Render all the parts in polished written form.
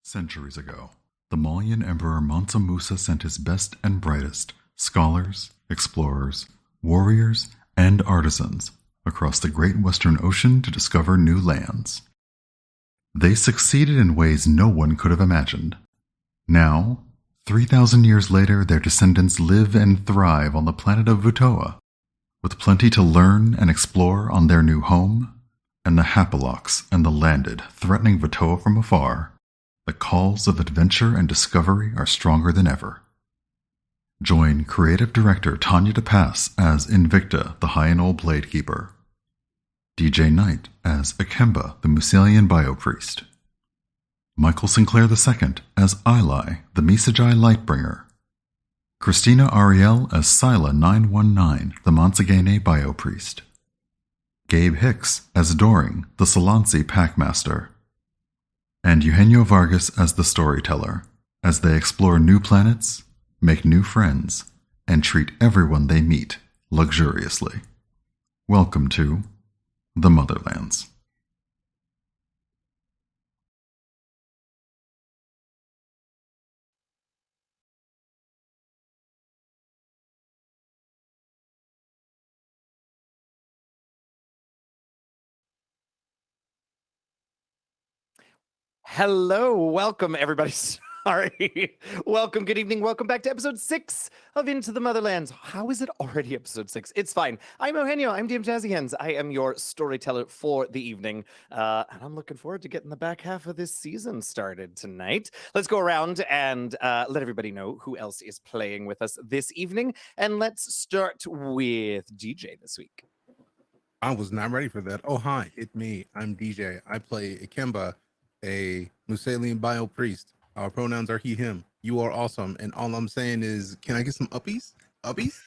Centuries ago, the Malian Emperor Mansa Musa sent his best and brightest scholars, explorers, warriors, and artisans across the great Western Ocean to discover new lands. They succeeded in ways no one could have imagined. Now, 3,000 years later, their descendants live and thrive on the planet of Vutoa, with plenty to learn and explore on their new home, and the Hapalocks and the Landed threatening Vutoa from afar. The calls of adventure and discovery are stronger than ever. Join creative director Tanya DePass as Invicta, the High-and-Old Blade Keeper, DJ Knight as Ikemba, the Muselian Biopriest, Michael Sinclair II as Ilay, the Misajai Lightbringer, Christina Ariel as Sila 919, the Mansagene Biopriest, Gabe Hicks as Doring, the Solansi Packmaster, and Eugenio Vargas as the Storyteller, as they explore new planets, make new friends, and treat everyone they meet luxuriously. Welcome to the Motherlands. Hello, welcome everybody. Sorry. Welcome, good evening. Welcome back to episode 6 of Into the Motherlands. How is it already episode 6? It's fine. I'm Eugenio. I'm DM Jazzy Hands. I am your storyteller for the evening. And I'm looking forward to getting the back half of this season started tonight. Let's go around and let everybody know who else is playing with us this evening. And let's start with DJ this week. I was not ready for that. Oh, hi, it's me. I'm DJ. I play Ikemba, a Muselian Biopriest. Our pronouns are he, him. You are awesome. And all I'm saying is, can I get some uppies? Uppies?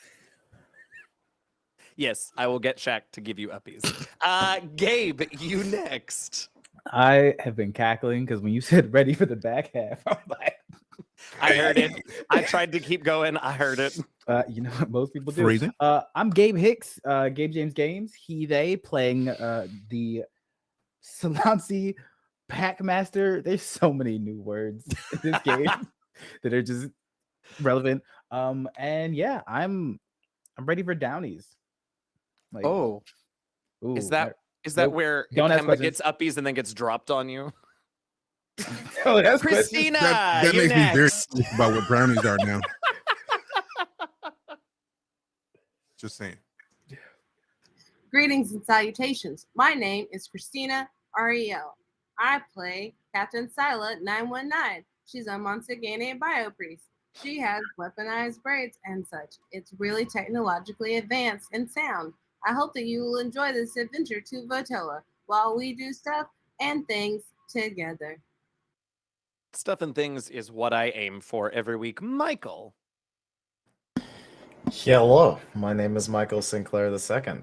Yes, I will get Shaq to give you uppies. Gabe, you next. I have been cackling because when you said ready for the back half, I'm like, I heard it. I tried to keep going. I heard it. You know what most people do. Phrasing? I'm Gabe Hicks, Gabe James Games, he, they, playing the Solansi Packmaster. There's so many new words in this game that are just relevant. And yeah, I'm ready for Downies. Like, ooh, is that nope. where Don't ask Ikemba gets uppies and then gets dropped on you? Oh, that's Christina, That you makes me very next. curious about what brownies are now. Just saying. Greetings and salutations. My name is Christina Ariel. I play Captain Sila 919. She's a Mansagene Biopriest. She has weaponized braids and such. It's really technologically advanced and sound. I hope that you will enjoy this adventure to Vutoa while we do stuff and things together. Stuff and things is what I aim for every week. Michael. Hello, my name is Michael Sinclair II.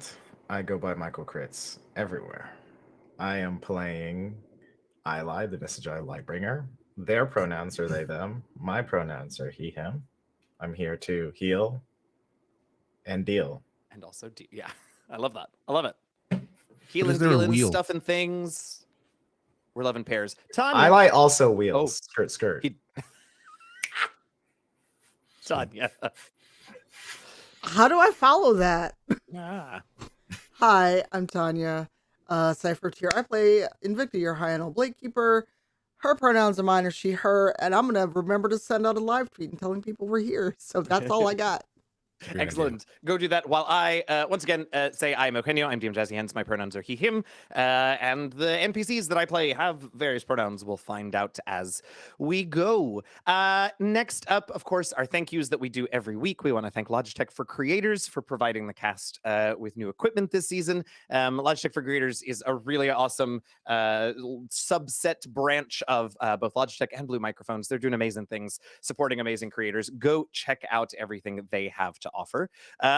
I go by Michael Crits everywhere. I am playing Ilay, the Misajai Lightbringer. Their pronouns are they, them. My pronouns are he, him. I'm here to heal and deal. And also, yeah, I love that. I love it. Healing, is there a dealing, wheel? stuff and things. We're loving pairs. Tanya. Ilay also wheels. Oh. Skirt. Tanya. How do I follow that? Ah. Hi, I'm Tanya, Cypher Tier. I play Invicta, your high-end Blade Keeper. Her pronouns are mine, or she, her, and I'm going to remember to send out a live tweet and telling people we're here. So that's all I got. Great Excellent. Go do that while I, once again, say I'm Eugenio. I'm DM Jazzy Hands. My pronouns are he, him. And the NPCs that I play have various pronouns. We'll find out as we go. Next up, of course, our thank yous that we do every week. We want to thank Logitech for Creators for providing the cast with new equipment this season. Logitech for Creators is a really awesome subset branch of both Logitech and Blue Microphones. They're doing amazing things, supporting amazing creators. Go check out everything they have to offer.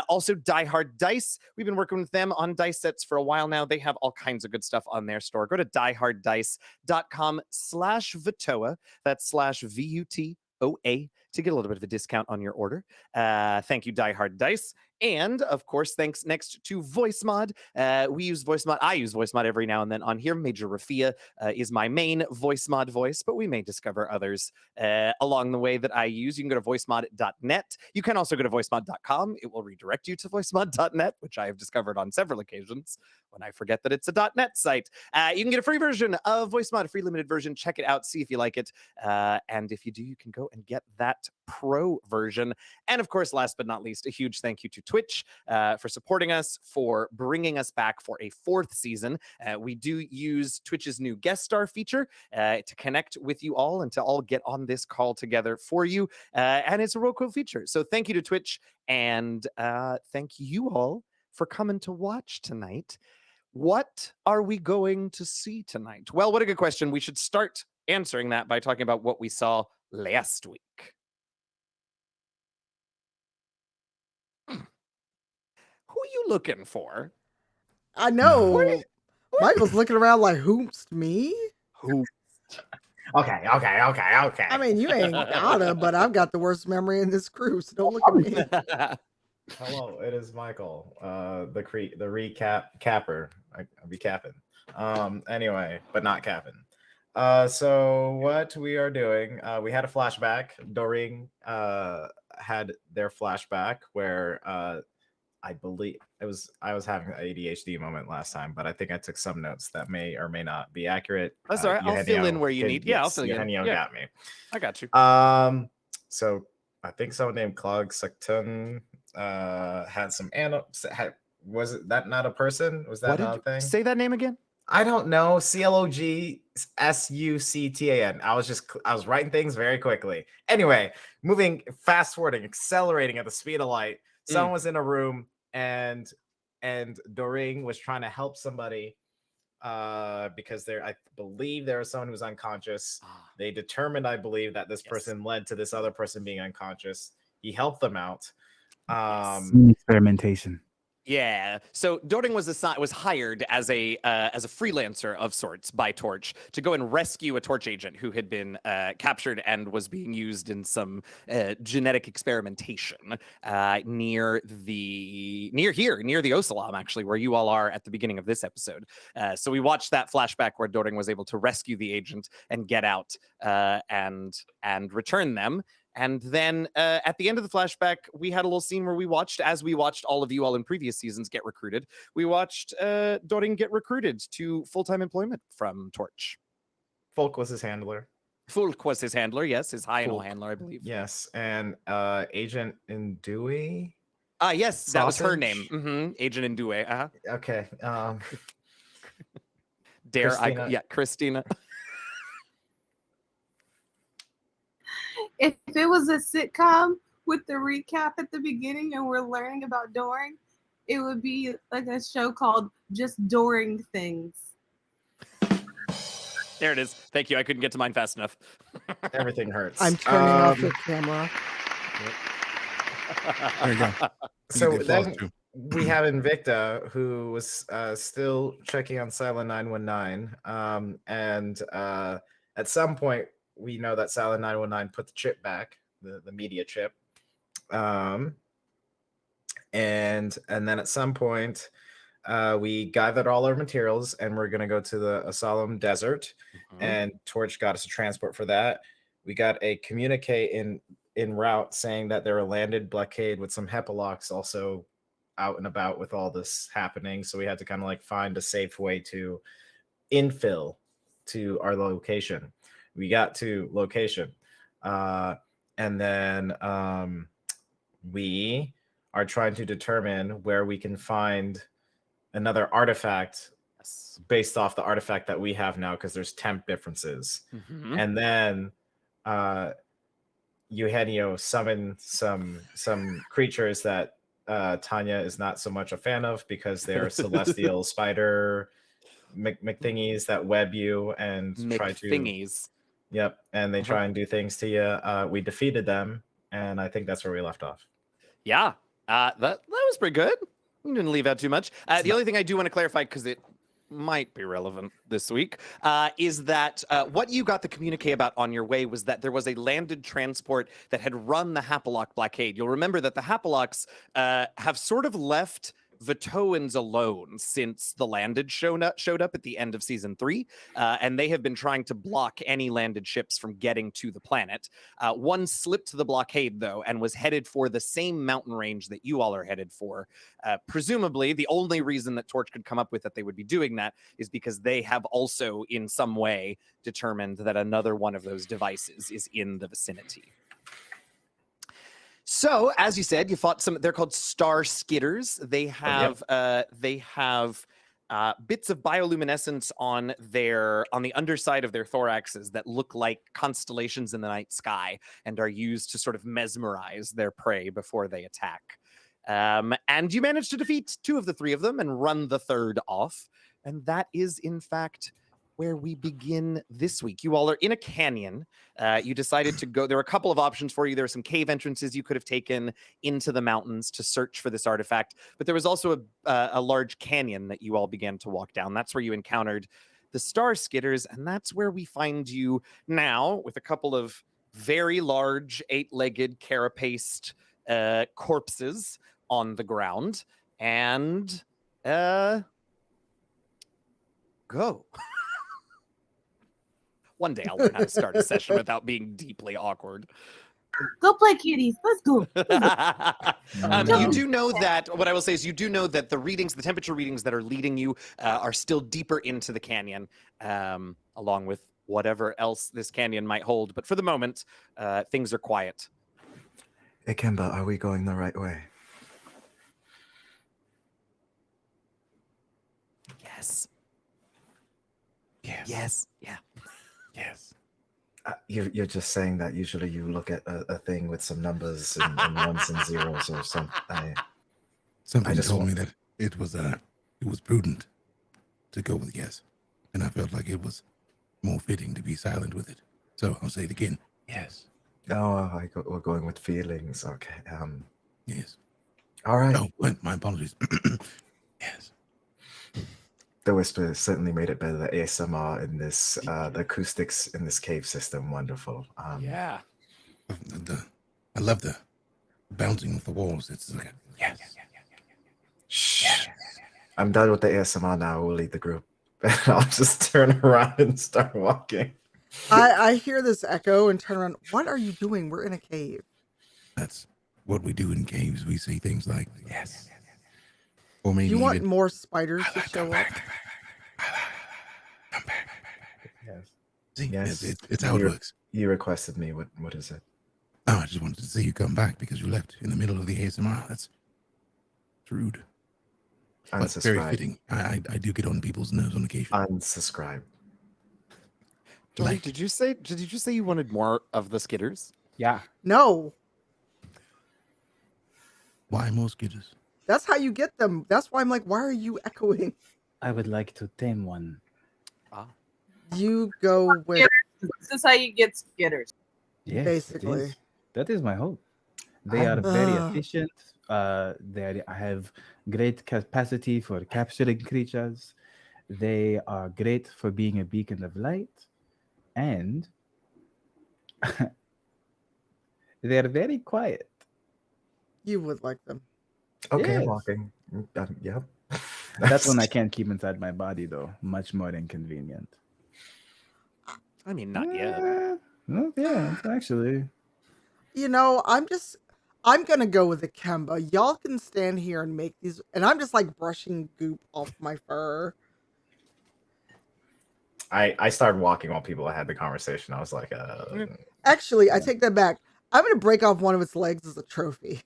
Also, Die Hard Dice. We've been working with them on dice sets for a while now. They have all kinds of good stuff on their store. Go to dieharddice.com/Vutoa. That's /VUTOA to get a little bit of a discount on your order. Thank you, Die Hard Dice. And of course, thanks next to VoiceMod. We use VoiceMod. I use VoiceMod every now and then on here. Major Rafia is my main VoiceMod voice, but we may discover others along the way that I use. You can go to voicemod.net. You can also go to voicemod.com. It will redirect you to voicemod.net, which I have discovered on several occasions when I forget that it's a .net site. You can get a free version of VoiceMod, a free limited version. Check it out, see if you like it. And if you do, you can go and get that pro version. And of course, last but not least, a huge thank you to Twitch for supporting us, for bringing us back for a 4th season. We do use Twitch's new guest star feature to connect with you all and to all get on this call together for you. And it's a real cool feature. So thank you to Twitch, and thank you all for coming to watch tonight. What are we going to see tonight? Well, what a good question. We should start answering that by talking about what we saw last week. Who are you looking for? I know. Michael's looking around like, who's me? Who? Okay. I mean, you ain't gotta, but I've got the worst memory in this crew, so don't look at me. Hello, it is Michael, the recap capper. I'll be capping. Anyway, but not capping. So what we are doing, we had a flashback. Doring had their flashback where I believe I was having an ADHD moment last time, but I think I took some notes that may or may not be accurate. That's all right. I'll fill in where you need. Yeah, I'll fill you in. Eugenio Yeah. got me. I got you. So I think someone named Clog Suctun had some was it that not a person? Was that not a thing? Say that name again. I don't know. CLOGSUCTAN. I was writing things very quickly. Anyway, moving, fast forwarding, accelerating at the speed of light. Someone was in a room and Doring was trying to help somebody because I believe there was someone who was unconscious. They determined, I believe, that this person led to this other person being unconscious. He helped them out. Experimentation. Yeah. So Doring was hired as a freelancer of sorts by Torch to go and rescue a Torch agent who had been captured and was being used in some genetic experimentation near the Osalam, actually, where you all are at the beginning of this episode. So we watched that flashback where Doring was able to rescue the agent and get out and return them. And then at the end of the flashback, we had a little scene where as we watched all of you all in previous seasons get recruited, we watched Doring get recruited to full-time employment from Torch. Folk was his handler. Fulk was his handler, yes, his high-end handler, I believe. Yes, and Agent Indui. Yes, that was her name. Mm-hmm. Agent Indue. Okay. Christina. If it was a sitcom with the recap at the beginning and we're learning about Doring, it would be like a show called Just Doring Things. There it is. Thank you. I couldn't get to mine fast enough. Everything hurts. I'm turning off your camera. There you go. So then we have Invicta, who was still checking on Silent 919. And at some point, we know that Silent 919 put the chip back, the media chip. And then at some point, we gathered all our materials and we're going to go to the Osalam Desert. Mm-hmm. And Torch got us a transport for that. We got a communique in route saying that there were landed blockade with some Hepalox also out and about with all this happening. So we had to kind of like find a safe way to infill to our location. We got to location. And then we are trying to determine where we can find another artifact based off the artifact that we have now, because there's temp differences. Mm-hmm. And then Eugenio summoned some creatures that Tanya is not so much a fan of because they're celestial spider McThingies that web you and try to... Yep, and they try and do things to you. We defeated them, and I think that's where we left off. Yeah, that was pretty good. We didn't leave out too much. The only thing I do want to clarify, because might be relevant this week, is that what you got the communique about on your way was that there was a landed transport that had run the Hapalock blockade. You'll remember that the Haplocks have sort of left Vatoans alone since the landed showed up at the end of season 3, and they have been trying to block any landed ships from getting to the planet. One slipped the blockade, though, and was headed for the same mountain range that you all are headed for. Presumably, the only reason that Torch could come up with that they would be doing that is because they have also, in some way, determined that another one of those devices is in the vicinity. So, as you said, you fought some. They're called star skitters. They have bits of bioluminescence on the underside of their thoraxes that look like constellations in the night sky and are used to sort of mesmerize their prey before they attack. And you managed to defeat 2 of the 3 of them and run the 3rd off. And that is, in fact, where we begin this week. You all are in a canyon. You decided to go. There were a couple of options for you. There were some cave entrances you could have taken into the mountains to search for this artifact, but there was also a large canyon that you all began to walk down. That's where you encountered the star skitters, and that's where we find you now with a couple of very large 8-legged carapaced corpses on the ground. And go. One day I'll learn how to start a session without being deeply awkward. Go play kitties. Let's go. You do know that, what I will say is you do know that the temperature readings that are leading you are still deeper into the canyon, along with whatever else this canyon might hold. But for the moment, things are quiet. Ikemba, are we going the right way? Yes. Yes. Yes. Yeah. Yes. You're just saying that usually you look at a thing with some numbers and ones and zeros or something. Something just told want- me that it was prudent to go with yes, and I felt like it was more fitting to be silent with it. So I'll say it again. Yes. Oh, we're going with feelings. Okay. Yes. All right. Oh, what? My apologies. Yes. The whisper certainly made it better. The ASMR in this, the acoustics in this cave system, wonderful. Yeah. I love the bouncing of the walls. It's like yes. Shh. I'm done with the ASMR now. We'll leave the group. I'll just turn around and start walking. I hear this echo and turn around. What are you doing? We're in a cave. That's what we do in caves. We say things like yes. Or maybe You want even, more spiders to show up? Come back. Yes. See, Yes. it's how it works. You requested me. What is it? Oh, I just wanted to see you come back because you left in the middle of the ASMR. That's rude. But very Unsubscribe. fitting. I do get on people's nerves on occasion. Unsubscribe. Doring, Like- did you say you wanted more of the skitters? Yeah. No. Why more Skitters? That's how you get them. That's why I'm like, why are you echoing? I would like to tame one. You go with This is how you get skitters. Yes, Basically. that is my hope. They are very Ah. efficient. They have great capacity for capturing creatures. They are great for being a beacon of light, and they're very quiet. you would like them. Okay, Yes. walking. Yep. That's when I can't keep inside my body, though. Much more inconvenient. I mean, not yet. No, yeah, actually. You know, I'm gonna go with Ikemba. Y'all can stand here and make these, and I'm just like brushing goop off my fur. I started walking while people had the conversation. I was like, Actually, I take that back. I'm gonna break off one of its legs as a trophy.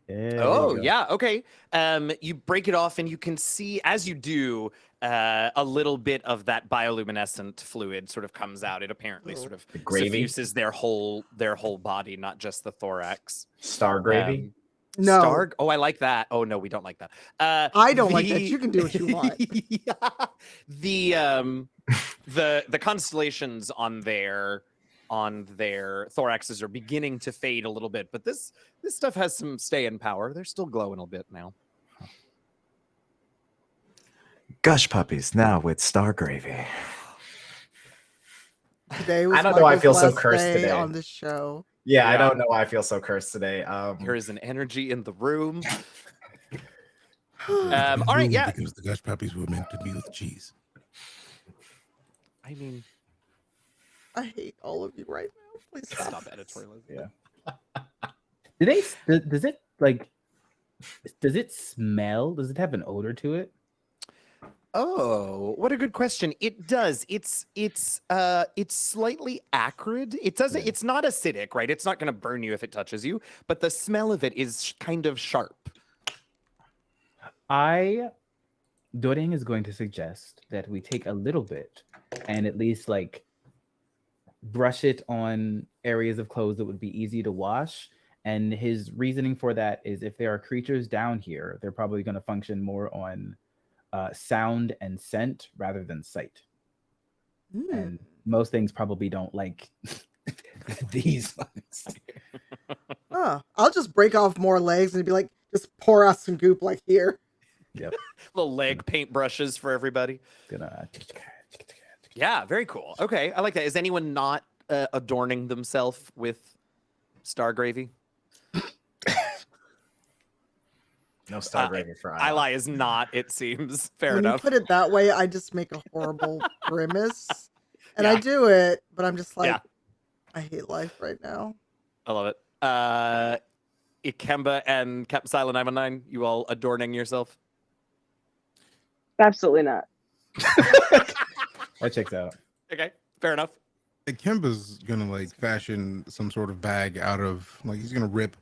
Yeah, Oh, yeah. Okay. You break it off, and you can see as you do, a little bit of that bioluminescent fluid sort of comes out. It apparently sort of The gravy? suffuses their whole body, not just the thorax. star gravy. No, Starg? Oh, I like that. Oh no, we don't like that. I don't like that. You can do what you want. Yeah. The constellations on their thoraxes are beginning to fade a little bit, but this stuff has some staying power. They're still glowing a bit now. Gush Puppies now with Star Gravy. Today was I don't know why I Michael's feel so last cursed day today. on this show. Yeah, I Yeah. don't know why I feel so cursed today. There is an energy in the room. All All right, yeah. Because the Gush Puppies were meant to be with cheese. I mean, I hate all of you right now. Please stop stop. editorializing. Yeah. Does it smell? Does it have an odor to it? Oh, what a good question. It does. It's slightly acrid. It doesn't. Yeah. It's not acidic, right? It's not going to burn you if it touches you, but the smell of it is kind of sharp. Doring is going to suggest that we take a little bit and at least like brush it on areas of clothes that would be easy to wash. And his reasoning for that is if there are creatures down here, they're probably going to function more on sound and scent rather than sight. And most things probably don't like these ones. I'll just break off more legs and be like, just pour us some goop like here. Yep. Little leg paint brushes for everybody. Gonna. Yeah, very cool. Okay, I like that. Is anyone not adorning themselves with star gravy? No Star Gravy for Ilay is not, it seems. Fair When enough. you put it that way, I just make a horrible grimace. And Yeah. I do it, but I'm just like, Yeah. I hate life right now. I love it. Ikemba and Captain Silent 919, you all adorning yourself? Absolutely not. That checks out. Okay, fair enough. Ikemba's gonna like fashion some sort of bag out of like he's gonna rip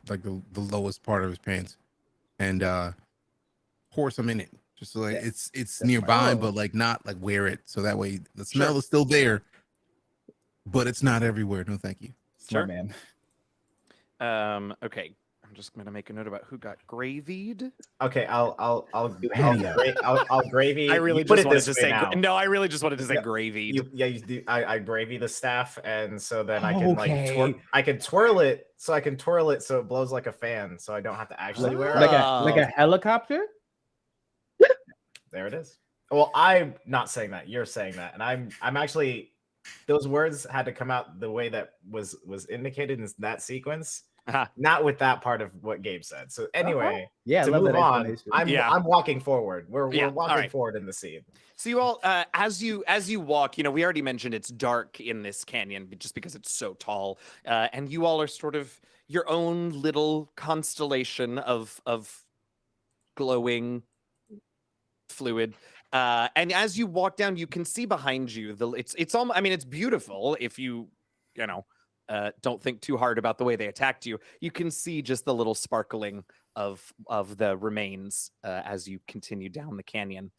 like the lowest part of his pants and pour some in it. Just so like it's nearby, but like not like wear it. So that way the smell is still there, but it's not everywhere. No, thank you. Smart man. Okay. I'm just gonna make a note about who got gravied. Okay, I'll Eugenio. I'll gravy. I really you put just it wanted this to way say now. no. I really just wanted to say Yeah, gravied. You do. I gravy the staff, and so then I can like I can twirl it so it blows like a fan, so I don't have to actually wear it. Like a helicopter? There it is. Well, I'm not saying that. You're saying that, and I'm actually. Those words had to come out the way that was indicated in that sequence, not with that part of what Gabe said. So anyway, yeah, to I love move that on, explanation. I'm walking forward. We're Yeah, walking all right. forward in the scene. So you all, as you walk, we already mentioned it's dark in this canyon just because it's so tall, and you all are sort of your own little constellation of glowing fluid. And as you walk down, you can see behind you it's all. I mean, it's beautiful if you don't think too hard about the way they attacked you. You can see just the little sparkling of the remains as you continue down the canyon.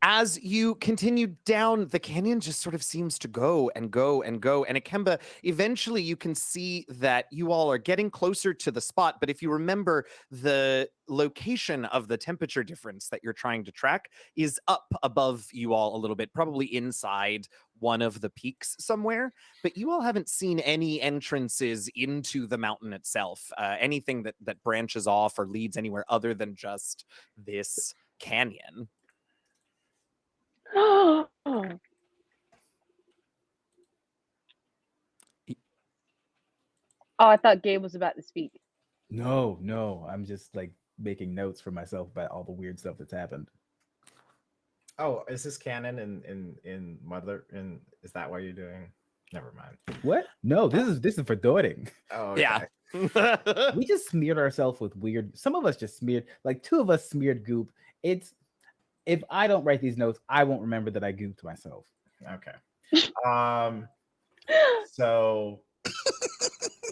As you continue down, the canyon just sort of seems to go and go and go. And Ikemba, eventually you can see that you all are getting closer to the spot. But if you remember, the location of the temperature difference that you're trying to track is up above you all a little bit, probably inside one of the peaks somewhere. But you all haven't seen any entrances into the mountain itself, anything that branches off or leads anywhere other than just this canyon. Oh, I thought Gabe was about to speak. No. I'm just like making notes for myself about all the weird stuff that's happened. Oh, is this canon in Mother? Is that what you're doing? Never mind. What? No, this is for Doring. Oh, okay. Yeah. We just smeared ourselves with weird. Some of us just smeared, like 2 of us smeared goop. If I don't write these notes, I won't remember that I gooped myself. Okay. So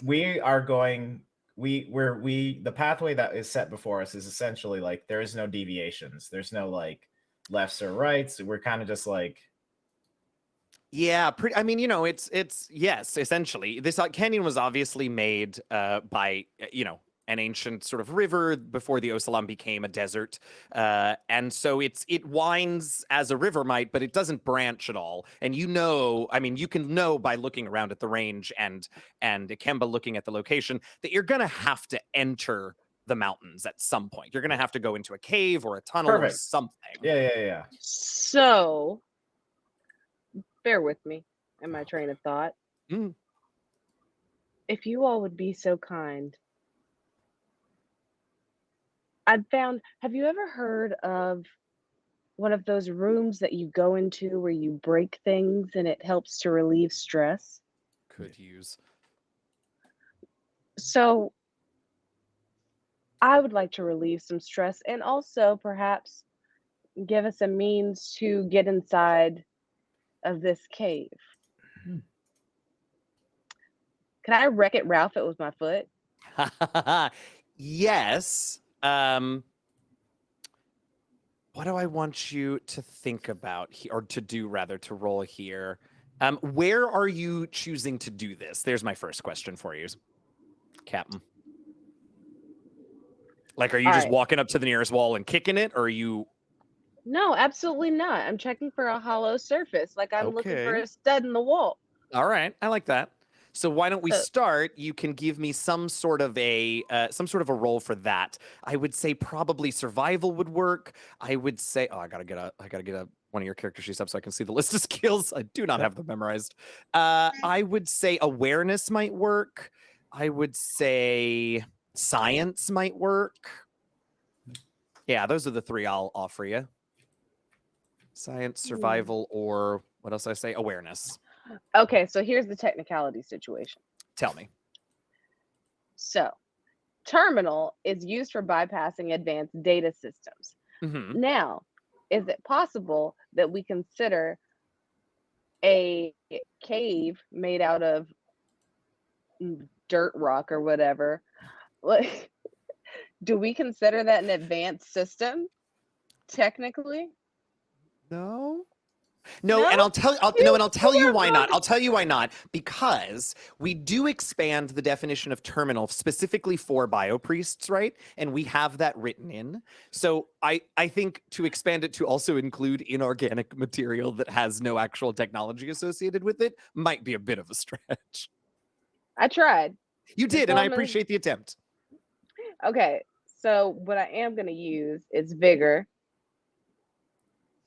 we are going. The pathway that is set before us is essentially like there is no deviations. There's no like lefts or rights. We're kind of just like. Yeah, I mean, it's yes, essentially. This canyon was obviously made by, an ancient sort of river before the Osalam became a desert. And so it winds as a river might, but it doesn't branch at all. And you can know by looking around at the range and Ikemba looking at the location that you're going to have to enter the mountains at some point. You're going to have to go into a cave or a tunnel or Perfect. something. Yeah. So, bear with me in my train of thought. Mm. If you all would be so kind, I've found. Have you ever heard of one of those rooms that you go into where you break things and it helps to relieve stress? Could use. So, I would like to relieve some stress and also perhaps give us a means to get inside of this cave. Can I Wreck-It Ralph it with my foot? Yes. What do I want you to think about or to do rather, to roll here? Where are you choosing to do this? There's my first question for you, Captain. Like, are you All just right. walking up to the nearest wall and kicking it, or are you? No, absolutely not. I'm checking for a hollow surface, like I'm looking for Okay. a stud in the wall. All right, I like that. So why don't we Uh, start? You can give me some sort of a roll for that. I would say probably survival would work. I would say, I gotta get a one of your character sheets up so I can see the list of skills. I do not have them memorized. I would say awareness might work. I would say science might work. Yeah, those are the three I'll offer you. Science, survival, or what else did I say? Awareness. Okay, so here's the technicality situation. Tell me. So, terminal is used for bypassing advanced data systems. Mhm. Now, is it possible that we consider a cave made out of dirt rock or whatever? Like, do we consider that an advanced system? Technically? No, No? and I'll tell you why not. I'll tell you why not. Because we do expand the definition of terminal specifically for biopriests, right? And we have that written in. So I think to expand it to also include inorganic material that has no actual technology associated with it might be a bit of a stretch. I tried. You did, and I woman- appreciate the attempt. Okay, so what I am going to use is vigor.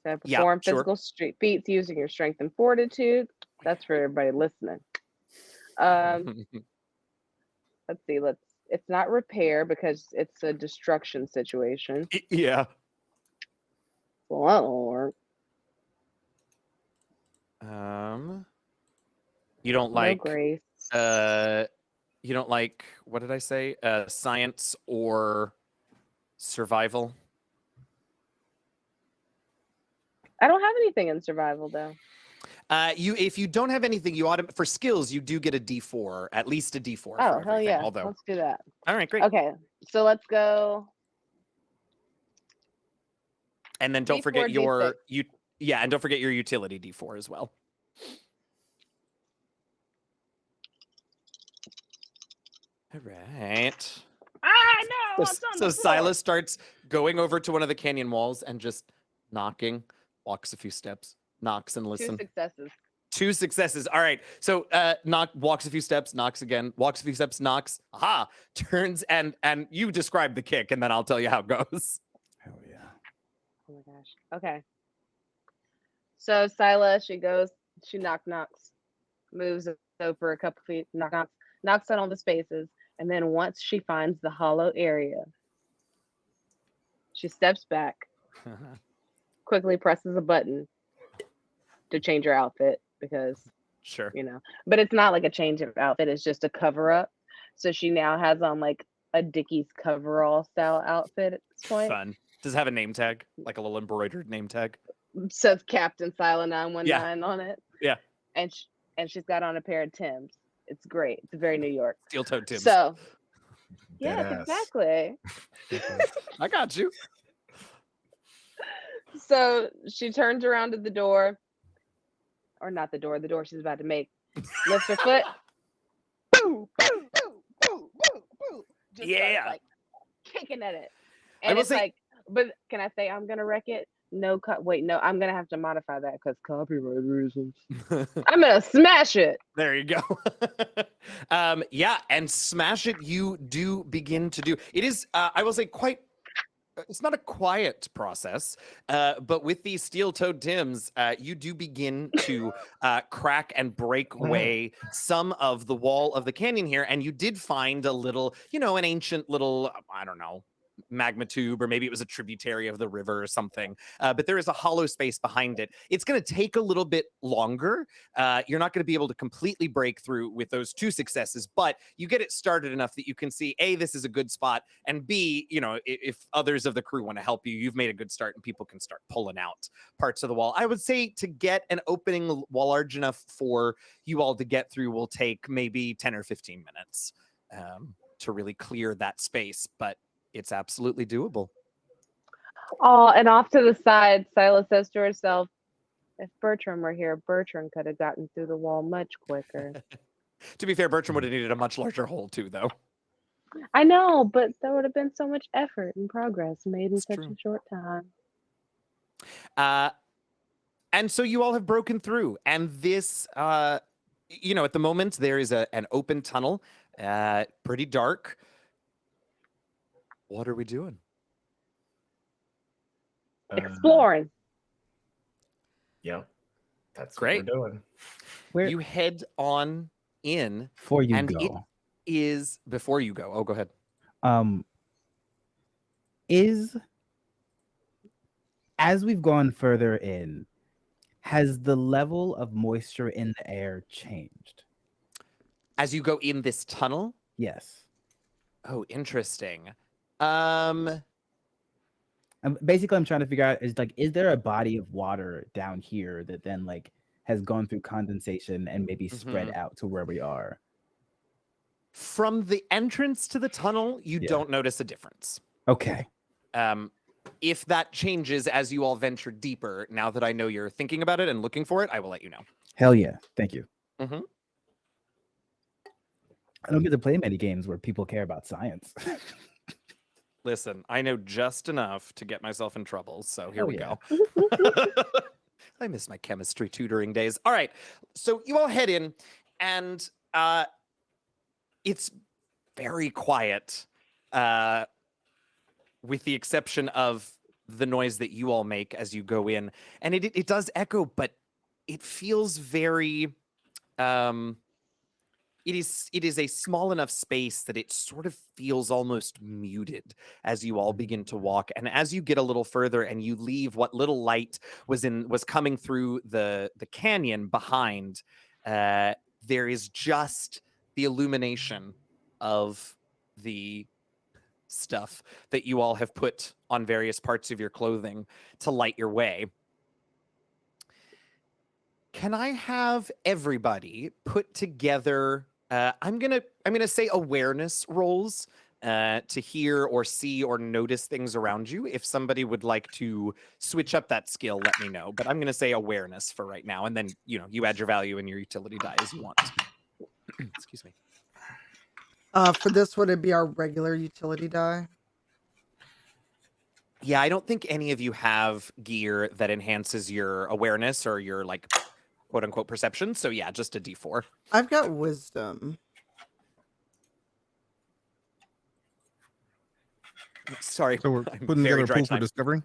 So Yeah, perform sure. physical feats using your strength and fortitude. That's for everybody listening. Let's see. It's not repair because it's a destruction situation. Yeah. Well, that won't work. You don't No like grace. you don't like, what did I say? Science or survival? I don't have anything in survival though. If you don't have anything, for skills you do get a D4, at least a D4. For Oh, hell everything, yeah. Although, Let's do that. all right, great. Okay, so let's go. And then don't D4, forget your D6. and don't forget your utility D4 as well. All right. No, it's on So the floor. Silas starts going over to one of the canyon walls and just knocking, walks a few steps, knocks and 2 listen. successes. 2 successes. All right. So walks a few steps, knocks again, walks a few steps, knocks. Aha. Turns and you describe the kick, and then I'll tell you how it goes. Hell yeah. Oh my gosh. Okay. So Scylla, she knocks, moves over a couple feet, knocks on all the spaces, and then once she finds the hollow area, she steps back, quickly presses a button to change her outfit because, Sure. but it's not like a change of outfit, it's just a cover up. So she now has on like a Dickies coverall style outfit at this point. Fun. Does it have a name tag? Like a little embroidered name tag? Says Captain Scylla 919 on it. Yeah. And she's got on a pair of Timbs. It's great. It's very New York. Steel-toed Timbs. So, yes, Deadass. exactly. I got you. So she turns around to the door, or not the door she's about to make. Lifts her foot. Boo, boo, boo, boo, boo, boo. Just Yeah. starts, like kicking at it. I And will it's say- like, but can I say I'm gonna wreck it? Wait, no, I'm gonna have to modify that because copyright reasons. I'm gonna smash it. There you go. Yeah, and smash it you do begin to do. It is, I will say, quite. It's not a quiet process, but with these steel-toed Tims, you do begin to crack and break away some of the wall of the canyon here, and you did find a little, an ancient little, I don't know, magma tube, or maybe it was a tributary of the river or something. But there is a hollow space behind it. It's going to take a little bit longer. You're not going to be able to completely break through with those 2 successes, but you get it started enough that you can see, A, this is a good spot, and B, if others of the crew want to help you, you've made a good start and people can start pulling out parts of the wall. I would say to get an opening wall large enough for you all to get through will take maybe 10 or 15 minutes to really clear that space, but it's absolutely doable. Oh, and off to the side, Silas says to herself, if Bertram were here, Bertram could have gotten through the wall much quicker. To be fair, Bertram would have needed a much larger hole too, though. I know, but there would have been so much effort and progress made in It's such true. a short time. And so you all have broken through, and this, at the moment, there is an open tunnel, pretty dark. What are we doing? Exploring. Yep. That's Great. what we're doing. Where You head on in, before you and it go, is before you go. Oh, go ahead. Is as we've gone further in, has the level of moisture in the air changed? As you go in this tunnel? Yes. Oh, interesting. Basically, I'm trying to figure out is there a body of water down here that then has gone through condensation and maybe spread out to where we are? From the entrance to the tunnel, you don't notice a difference. Okay. If that changes as you all venture deeper, now that I know you're thinking about it and looking for it, I will let you know. Hell yeah. Thank you. Mm-hmm. I don't get to play many games where people care about science. Listen, I know just enough to get myself in trouble, so here Hell we yeah. go. I miss my chemistry tutoring days. All right, so you all head in, and it's very quiet, with the exception of the noise that you all make as you go in. And it does echo, but it feels very... It is a small enough space that it sort of feels almost muted as you all begin to walk. And as you get a little further and you leave what little light was coming through the canyon behind, there is just the illumination of the stuff that you all have put on various parts of your clothing to light your way. Can I have everybody put together... I'm gonna say awareness rolls to hear or see or notice things around you. If somebody would like to switch up that skill, let me know. But I'm gonna say awareness for right now, and then you add your value and your utility die as you want. Excuse me. For this, would it be our regular utility die? Yeah, I don't think any of you have gear that enhances your awareness or your quote unquote perception. So yeah, just a D4. I've got wisdom. Sorry. So we're I'm putting very together a dry pool for time. discovery.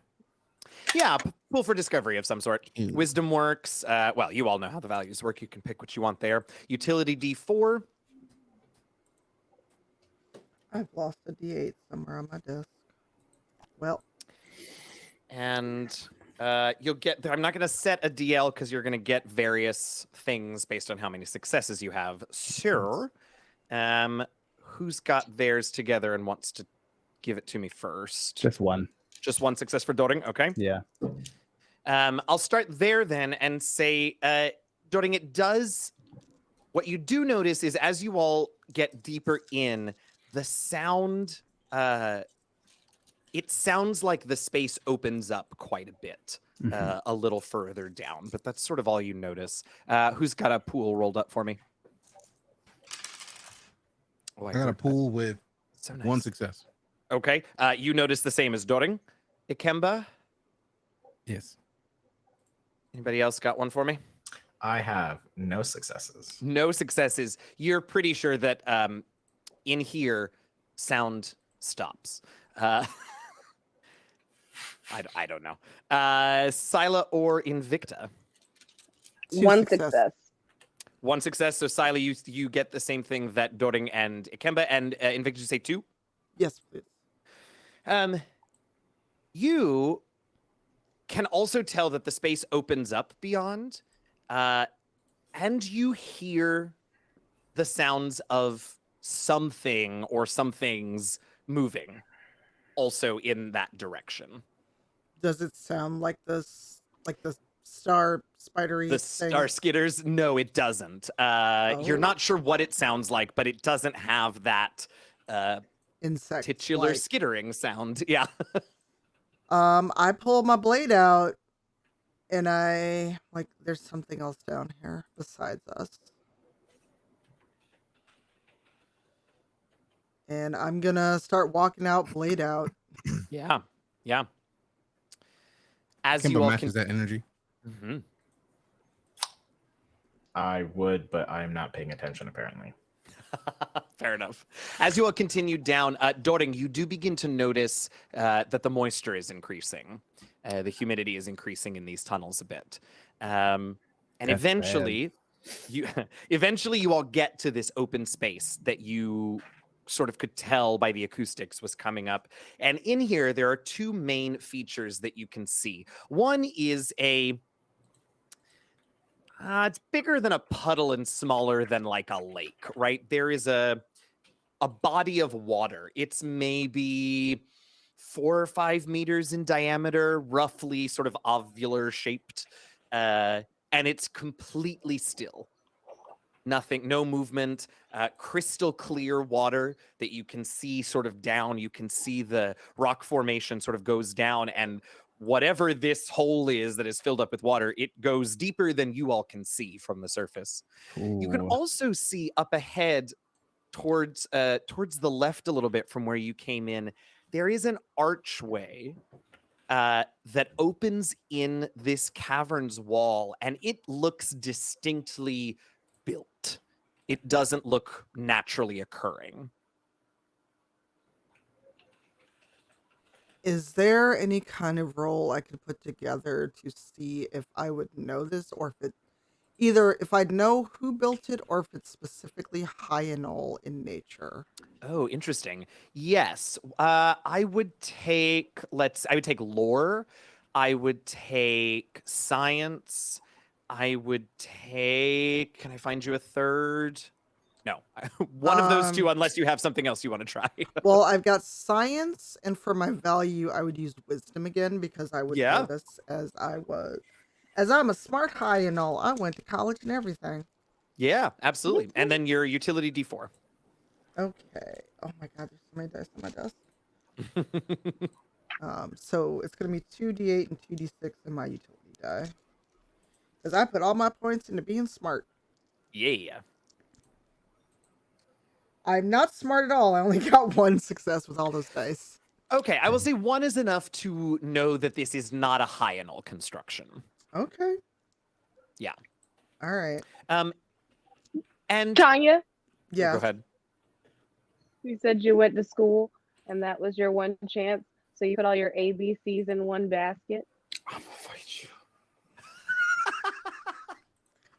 Yeah, pool for discovery of some sort. Mm. Wisdom works. Well, you all know how the values work. You can pick what you want there. Utility D4. I've lost a D8 somewhere on my desk. Well. And you'll get... I'm not going to set a DL because you're going to get various things based on how many successes you have. Sure. Who's got theirs together and wants to give it to me first? Just one. Just one success for Doring? Okay. Yeah. I'll start there then and say, Doring, it does... What you do notice is as you all get deeper in, the sound... it sounds like the space opens up quite a bit, a little further down, but that's sort of all you notice. Who's got a pool rolled up for me? Oh, I got a pool with so one nice. success. Okay. You notice the same as Doring. Ikemba? Yes. Anybody else got one for me? I have no successes. No successes. You're pretty sure that in here, sound stops. I don't know. Scylla or Invicta? Two One success. success. One success. So Scylla, you get the same thing that Doring and Ikemba, and Invicta, you say 2? Yes, please. You can also tell that the space opens up beyond, and you hear the sounds of something or some things moving also in that direction. Does it sound like the star spidery The thing? star skitters? No, it doesn't. You're Oh. not sure what it sounds like, but it doesn't have that Insect. titular skittering sound. Yeah. I pull my blade out and I there's something else down here besides us. And I'm gonna start walking out, blade out. Yeah. Yeah. As Kimba you all matches that energy. Mhm. I would, but I'm not paying attention apparently. Fair enough. As you all continue down, Doring, you do begin to notice that the moisture is increasing. The humidity is increasing in these tunnels a bit. And That's eventually, you all get to this open space that you sort of could tell by the acoustics was coming up. And in here, there are 2 main features that you can see. One is it's bigger than a puddle and smaller than like a lake, right? There is a body of water. It's maybe 4 or 5 meters in diameter, roughly sort of ovular shaped, and it's completely still. Nothing, no movement, crystal clear water that you can see sort of down. You can see the rock formation sort of goes down, and whatever this hole is that is filled up with water, it goes deeper than you all can see from the surface. You can Ooh. also see up ahead towards the left a little bit from where you came in, there is an archway that opens in this cavern's wall, and it looks distinctly built. It doesn't look naturally occurring. Is there any kind of role I could put together to see if I would know this, or if it either if I'd know who built it or if it's specifically Hyanol in nature? Oh, interesting. Yes. I would take lore. I would take science. I would take, can I find you a third? No. One of those 2, unless you have something else you want to try. Well, I've got science, and for my value, I would use wisdom again because I would know Yeah. this as I'm a smart Hyanol. I went to college and everything. Yeah, absolutely. And then your utility D4. Okay. Oh my god, there's so many dice on my desk. So it's gonna be 2d8 and 2d6 in my utility die. Because I put all my points into being smart. Yeah. I'm not smart at all. I only got 1 success with all those dice. Okay, I will say 1 is enough to know that this is not a Hyanol construction. Okay. Yeah. All right. And Tanya, Yeah. go ahead. you said you went to school and that was your one chance. So you put all your ABCs in one basket. I'm gonna fight you.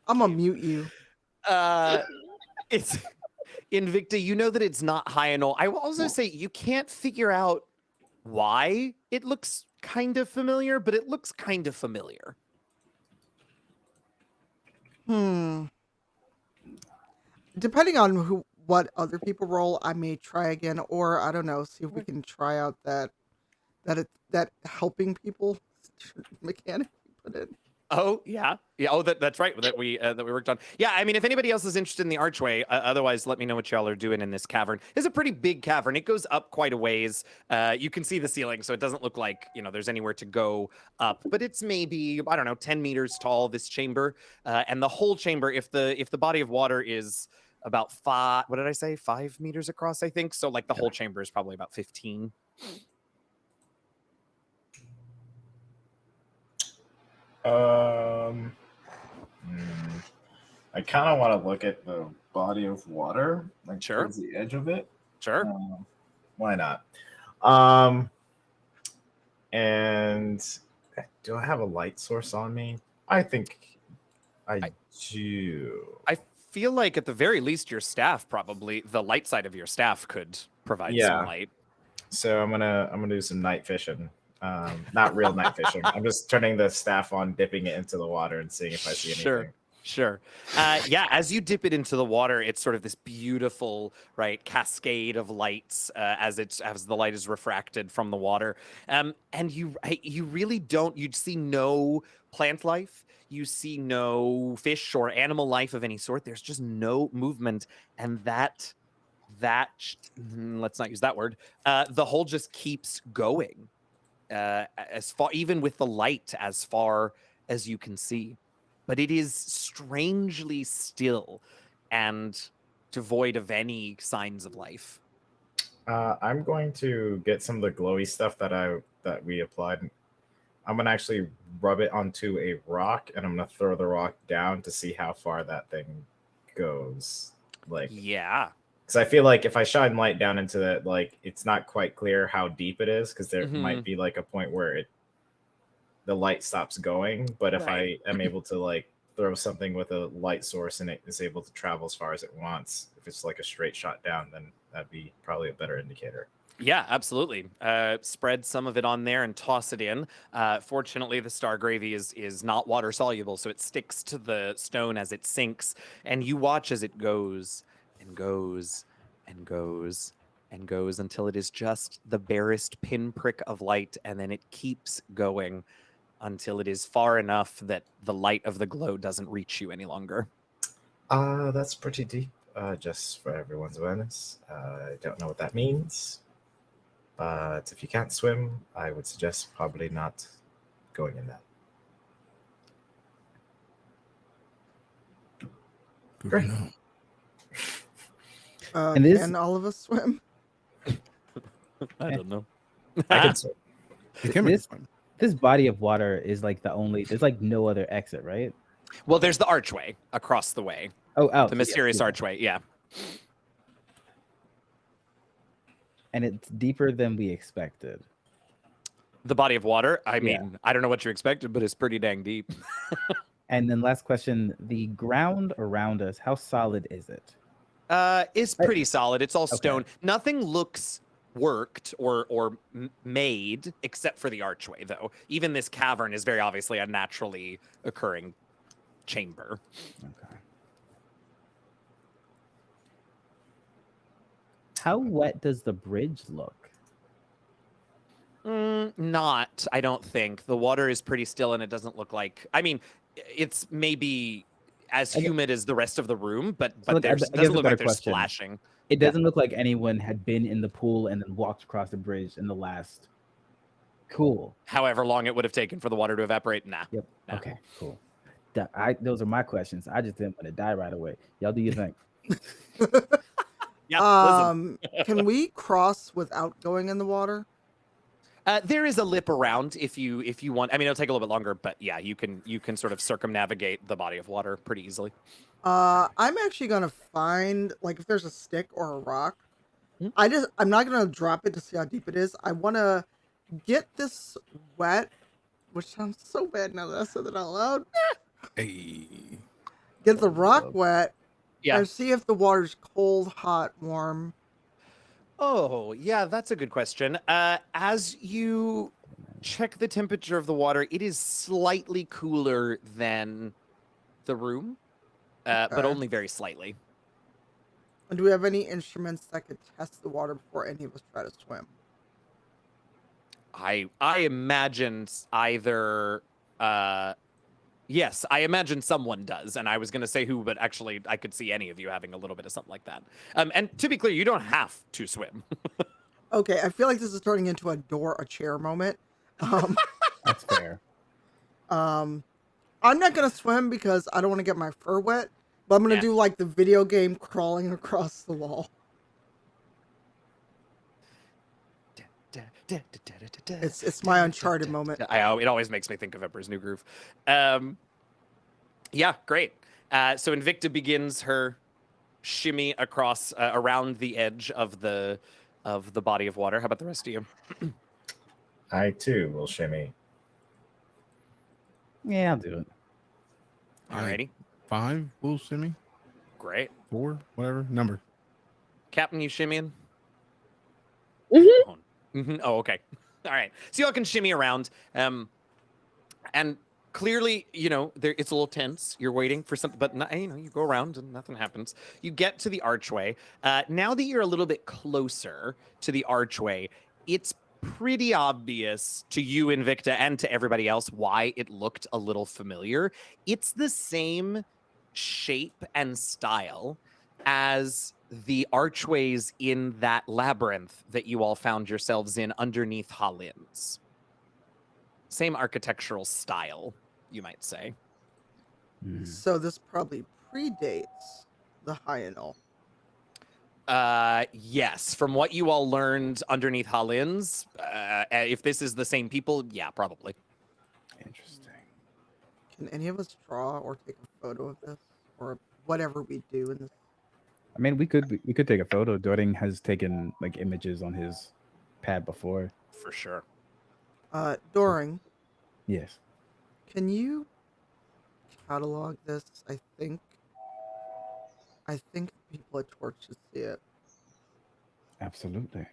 I'm gonna mute you. It's Invicta. You know that it's not Hyanol. I will also say you can't figure out why it looks kind of familiar, but it looks kind of familiar. Depending on what other people roll, I may try again, or I don't know, see if we can try out that helping people mechanic we put in. Oh yeah. Oh, that's right. That we worked on. Yeah, I mean, if anybody else is interested in the archway, otherwise, let me know what y'all are doing in this cavern. It's a pretty big cavern. It goes up quite a ways. You can see the ceiling, so it doesn't look like there's anywhere to go up. But it's maybe 10 meters tall. This chamber, and the whole chamber, if the body of water is about 5, what did I say? 5 meters across, I think. So like the whole chamber is probably about 15. Um, hmm, I kind of want to look at the body of water, like Sure. towards the edge of it. Sure. Why not? Um, and do I have a light source on me? I think I do. I feel like at the very least your staff probably the light side of your staff could provide Yeah. some light. So I'm gonna do some night fishing. Not real night fishing. I'm just turning the staff on, dipping it into the water, and seeing if I see anything. Sure. Yeah, as you dip it into the water, it's sort of this beautiful, right, cascade of lights as the light is refracted from the water. And you really don't. You'd see no plant life. You see no fish or animal life of any sort. There's just no movement, and let's not use that word. The hole just keeps going, as far, even with the light, as far as you can see. But it is strangely still and devoid of any signs of life. I'm going to get some of the glowy stuff that we applied. I'm gonna actually rub it onto a rock, and I'm gonna throw the rock down to see how far that thing goes. Like, Yeah. because I feel like if I shine light down into that, like, it's not quite clear how deep it is, because there might be like a point where the light stops going. But if Right. I am able to like throw something with a light source and it is able to travel as far as it wants, if it's like a straight shot down, then that'd be probably a better indicator. Yeah, absolutely. Spread some of it on there and toss it in. Fortunately, the star gravy is not water soluble, so it sticks to the stone as it sinks, and you watch as it goes and goes and goes and goes until it is just the barest pinprick of light, and then it keeps going until it is far enough that the light of the glow doesn't reach you any longer. That's pretty deep. Just for everyone's awareness, I don't know what that means. But if you can't swim, I would suggest probably not going in that. Great. No. And this- Can all of us swim? I don't know. I can swim. This body of water is like there's like no other exit, right? Well, there's the archway across the way. Oh, The mysterious archway, yeah. And it's deeper than we expected. The body of water, I mean, I don't know what you expected, but it's pretty dang deep. And then last question, the ground around us, how solid is it? It's pretty solid. It's all stone. Nothing looks worked or made except for the archway, though. Even this cavern is very obviously a naturally occurring chamber. Okay. How wet does the bridge look? Not, I don't think. The water is pretty still, and it doesn't look like. I mean, it's maybe as humid as the rest of the room, but look, there's I guess doesn't a look better like there's question. splashing. It doesn't look like anyone had been in the pool and then walked across the bridge in the last. Cool. However long it would have taken for the water to evaporate. Nah. Yep. Nah. Okay. Cool. Those are my questions. I just didn't want to die right away. Y'all do your thing. Yeah. Can we cross without going in the water? There is a lip around if you want. I mean, it'll take a little bit longer, but yeah, you can sort of circumnavigate the body of water pretty easily. I'm actually gonna find, like, if there's a stick or a rock. I'm not gonna drop it to see how deep it is. I want to get this wet, which sounds so bad now that I said it out loud. Hey. Get the rock wet. Yeah. And see if the water's cold, hot, warm. Oh, yeah, that's a good question. As you check the temperature of the water, it is slightly cooler than the room, but Okay. only very slightly. And do we have any instruments that could test the water before any of us try to swim? I imagine either. Yes, I imagine someone does, and I was going to say who, but actually, I could see any of you having a little bit of something like that. And to be clear, you don't have to swim. Okay, I feel like this is turning into a chair moment. That's fair. I'm not gonna swim because I don't want to get my fur wet, but I'm gonna do like the video game crawling across the wall. It's my Uncharted moment. It always makes me think of Emperor's New Groove. Yeah, great. So Invicta begins her shimmy across around the edge of the body of water. How about the rest of you? I too will shimmy. Yeah, I'll do it. Alrighty. 5 will shimmy. Great. 4, whatever number. Captain, you shimmying? Mhm. Oh, okay. All right. So y'all can shimmy around. And clearly, it's a little tense. You're waiting for something, but you go around and nothing happens. You get to the archway. Now that you're a little bit closer to the archway, it's pretty obvious to you, Invicta, and to everybody else why it looked a little familiar. It's the same shape and style as the archways in that labyrinth that you all found yourselves in underneath Hallin's. Same architectural style, you might say. So this probably predates the Hyanol. Yes, from what you all learned underneath Hallin's, if this is the same people, yeah, probably. Interesting. Can any of us draw or take a photo of this, or whatever we do in this? I mean, we could take a photo. Doring has taken like images on his pad before. For sure. Doring, Yes. can you catalog this? I think people at Torch should see it. Absolutely.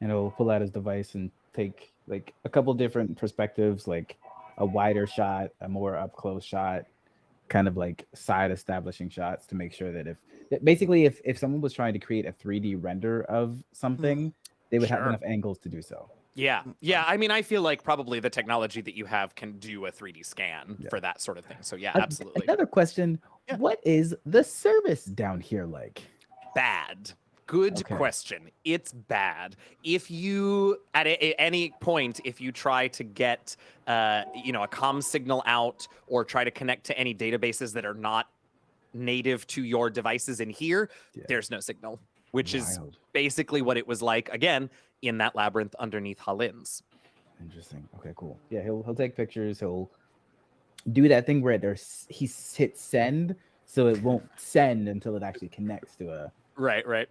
And he'll pull out his device and take like a couple different perspectives, like a wider shot, a more up close shot, kind of like side establishing shots to make sure that if someone was trying to create a 3D render of something, they would have Sure. enough angles to do so. Yeah. I mean, I feel like probably the technology that you have can do a 3D scan for that sort of thing. So yeah, absolutely. Another question: Yeah. What is the service down here like? Bad. Good Okay. question. It's bad. If you, at any point, if you try to get, a comm signal out or try to connect to any databases that are not native to your devices in here, there's no signal, which is Wild. basically what it was like, again, in that labyrinth underneath Hallin's. Interesting. Okay, cool. Yeah, he'll take pictures. He'll do that thing where he hits send, so it won't send until it actually connects to a. Right.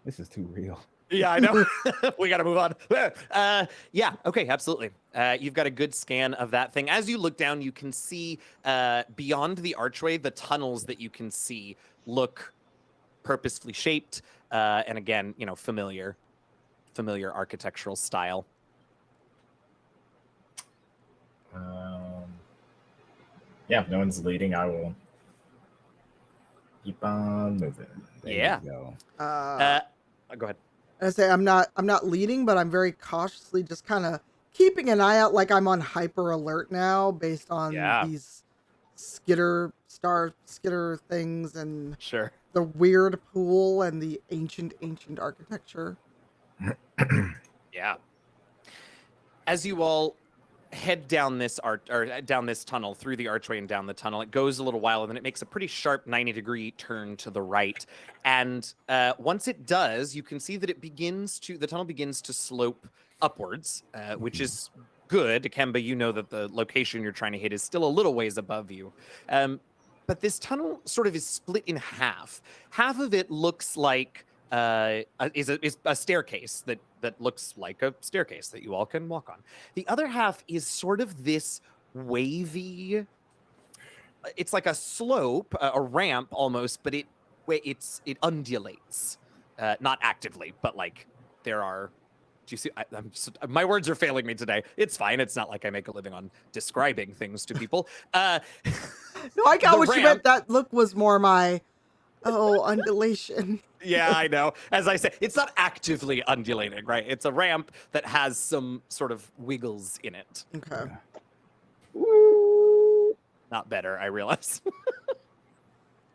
This is too real. Yeah, I know. We got to move on. Yeah, okay, absolutely. You've got a good scan of that thing. As you look down, you can see beyond the archway, the tunnels that you can see look purposefully shaped. And again, familiar architectural style. Yeah, if no one's leading, I will keep on moving. Yeah. You go. Go ahead. I say I'm not leading, but I'm very cautiously just kind of keeping an eye out, like I'm on hyper alert now, based on these skitter things and Sure. the weird pool and the ancient architecture. Yeah. As you all head down this down this tunnel through the archway and down the tunnel, it goes a little while and then it makes a pretty sharp 90-degree turn to the right. And once it does, you can see that the tunnel begins to slope upwards, which is good. Ikemba, you know that the location you're trying to hit is still a little ways above you. But this tunnel sort of is split in half. Half of it looks like is a staircase that looks like a staircase that you all can walk on. The other half is sort of this wavy. It's like a slope, a ramp almost, but it undulates, not actively, but like there are. Do you see? My words are failing me today. It's fine. It's not like I make a living on describing things to people. No, I got what you meant. That look was more my undulation. Yeah, I know. As I said, it's not actively undulating, right? It's a ramp that has some sort of wiggles in it. Okay. Not better, I realize.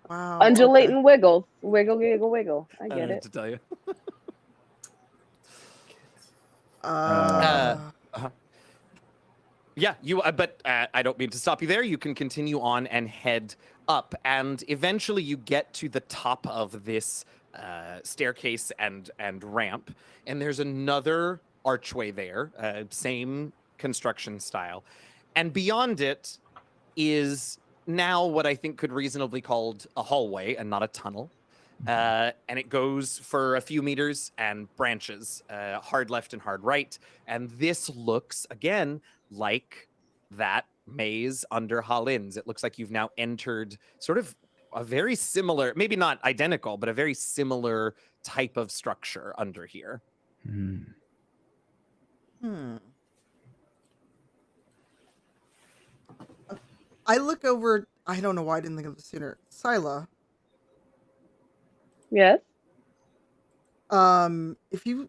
Wow. Undulating wiggles. Wiggle, giggle, wiggle. I I get don't know it. what to tell you. Yeah, but I don't mean to stop you there. You can continue on and head up, and eventually you get to the top of this staircase and ramp, and there's another archway there, same construction style, and beyond it is now what I think could reasonably called a hallway and not a tunnel. And it goes for a few meters and branches, hard left and hard right. And this looks, again, like that maze under Hallin's. It looks like you've now entered sort of a very similar, maybe not identical, but a very similar type of structure under here. Hmm. I look over. I don't know why I didn't think of this sooner. Sila, Yes. if you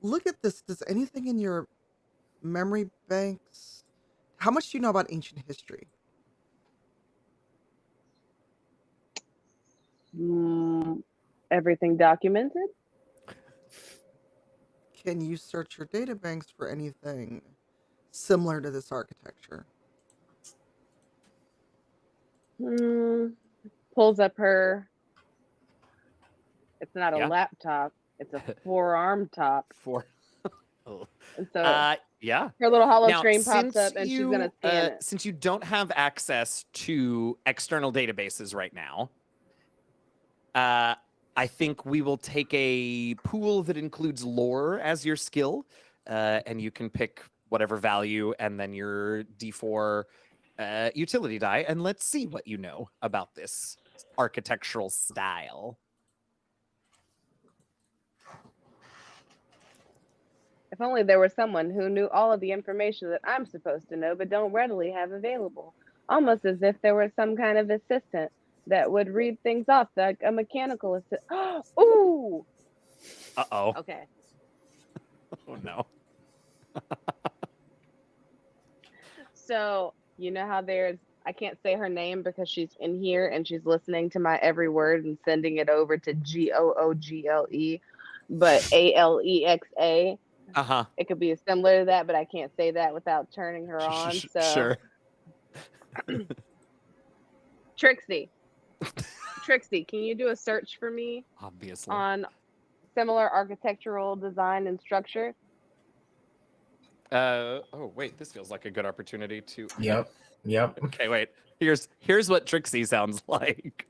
look at this, does anything in your memory banks? How much do you know about ancient history? Everything documented. Can you search your data banks for anything similar to this architecture? Pulls up her. It's not a Yeah. laptop. It's a forearm top. And so Yeah. her little hollow Now, screen pops since up, and she's gonna scan it. Since you don't have access to external databases right now, I think we will take a pool that includes lore as your skill, and you can pick whatever value and then your D4 utility die, and let's see what you know about this architectural style. If only there was someone who knew all of the information that I'm supposed to know but don't readily have available. Almost as if there was some kind of assistant that would read things off like a mechanical assistant. Ooh! Uh-oh. Okay. Oh, no. So, you know how I can't say her name because she's in here and she's listening to my every word and sending it over to Google, but Alexa. Uh-huh. It could be similar to that, but I can't say that without turning her on. So Sure. Trixie, can you do a search for me Obviously. on similar architectural design and structure? Oh, wait, this feels like a good opportunity to... Yep. Okay, wait. Here's what Trixie sounds like.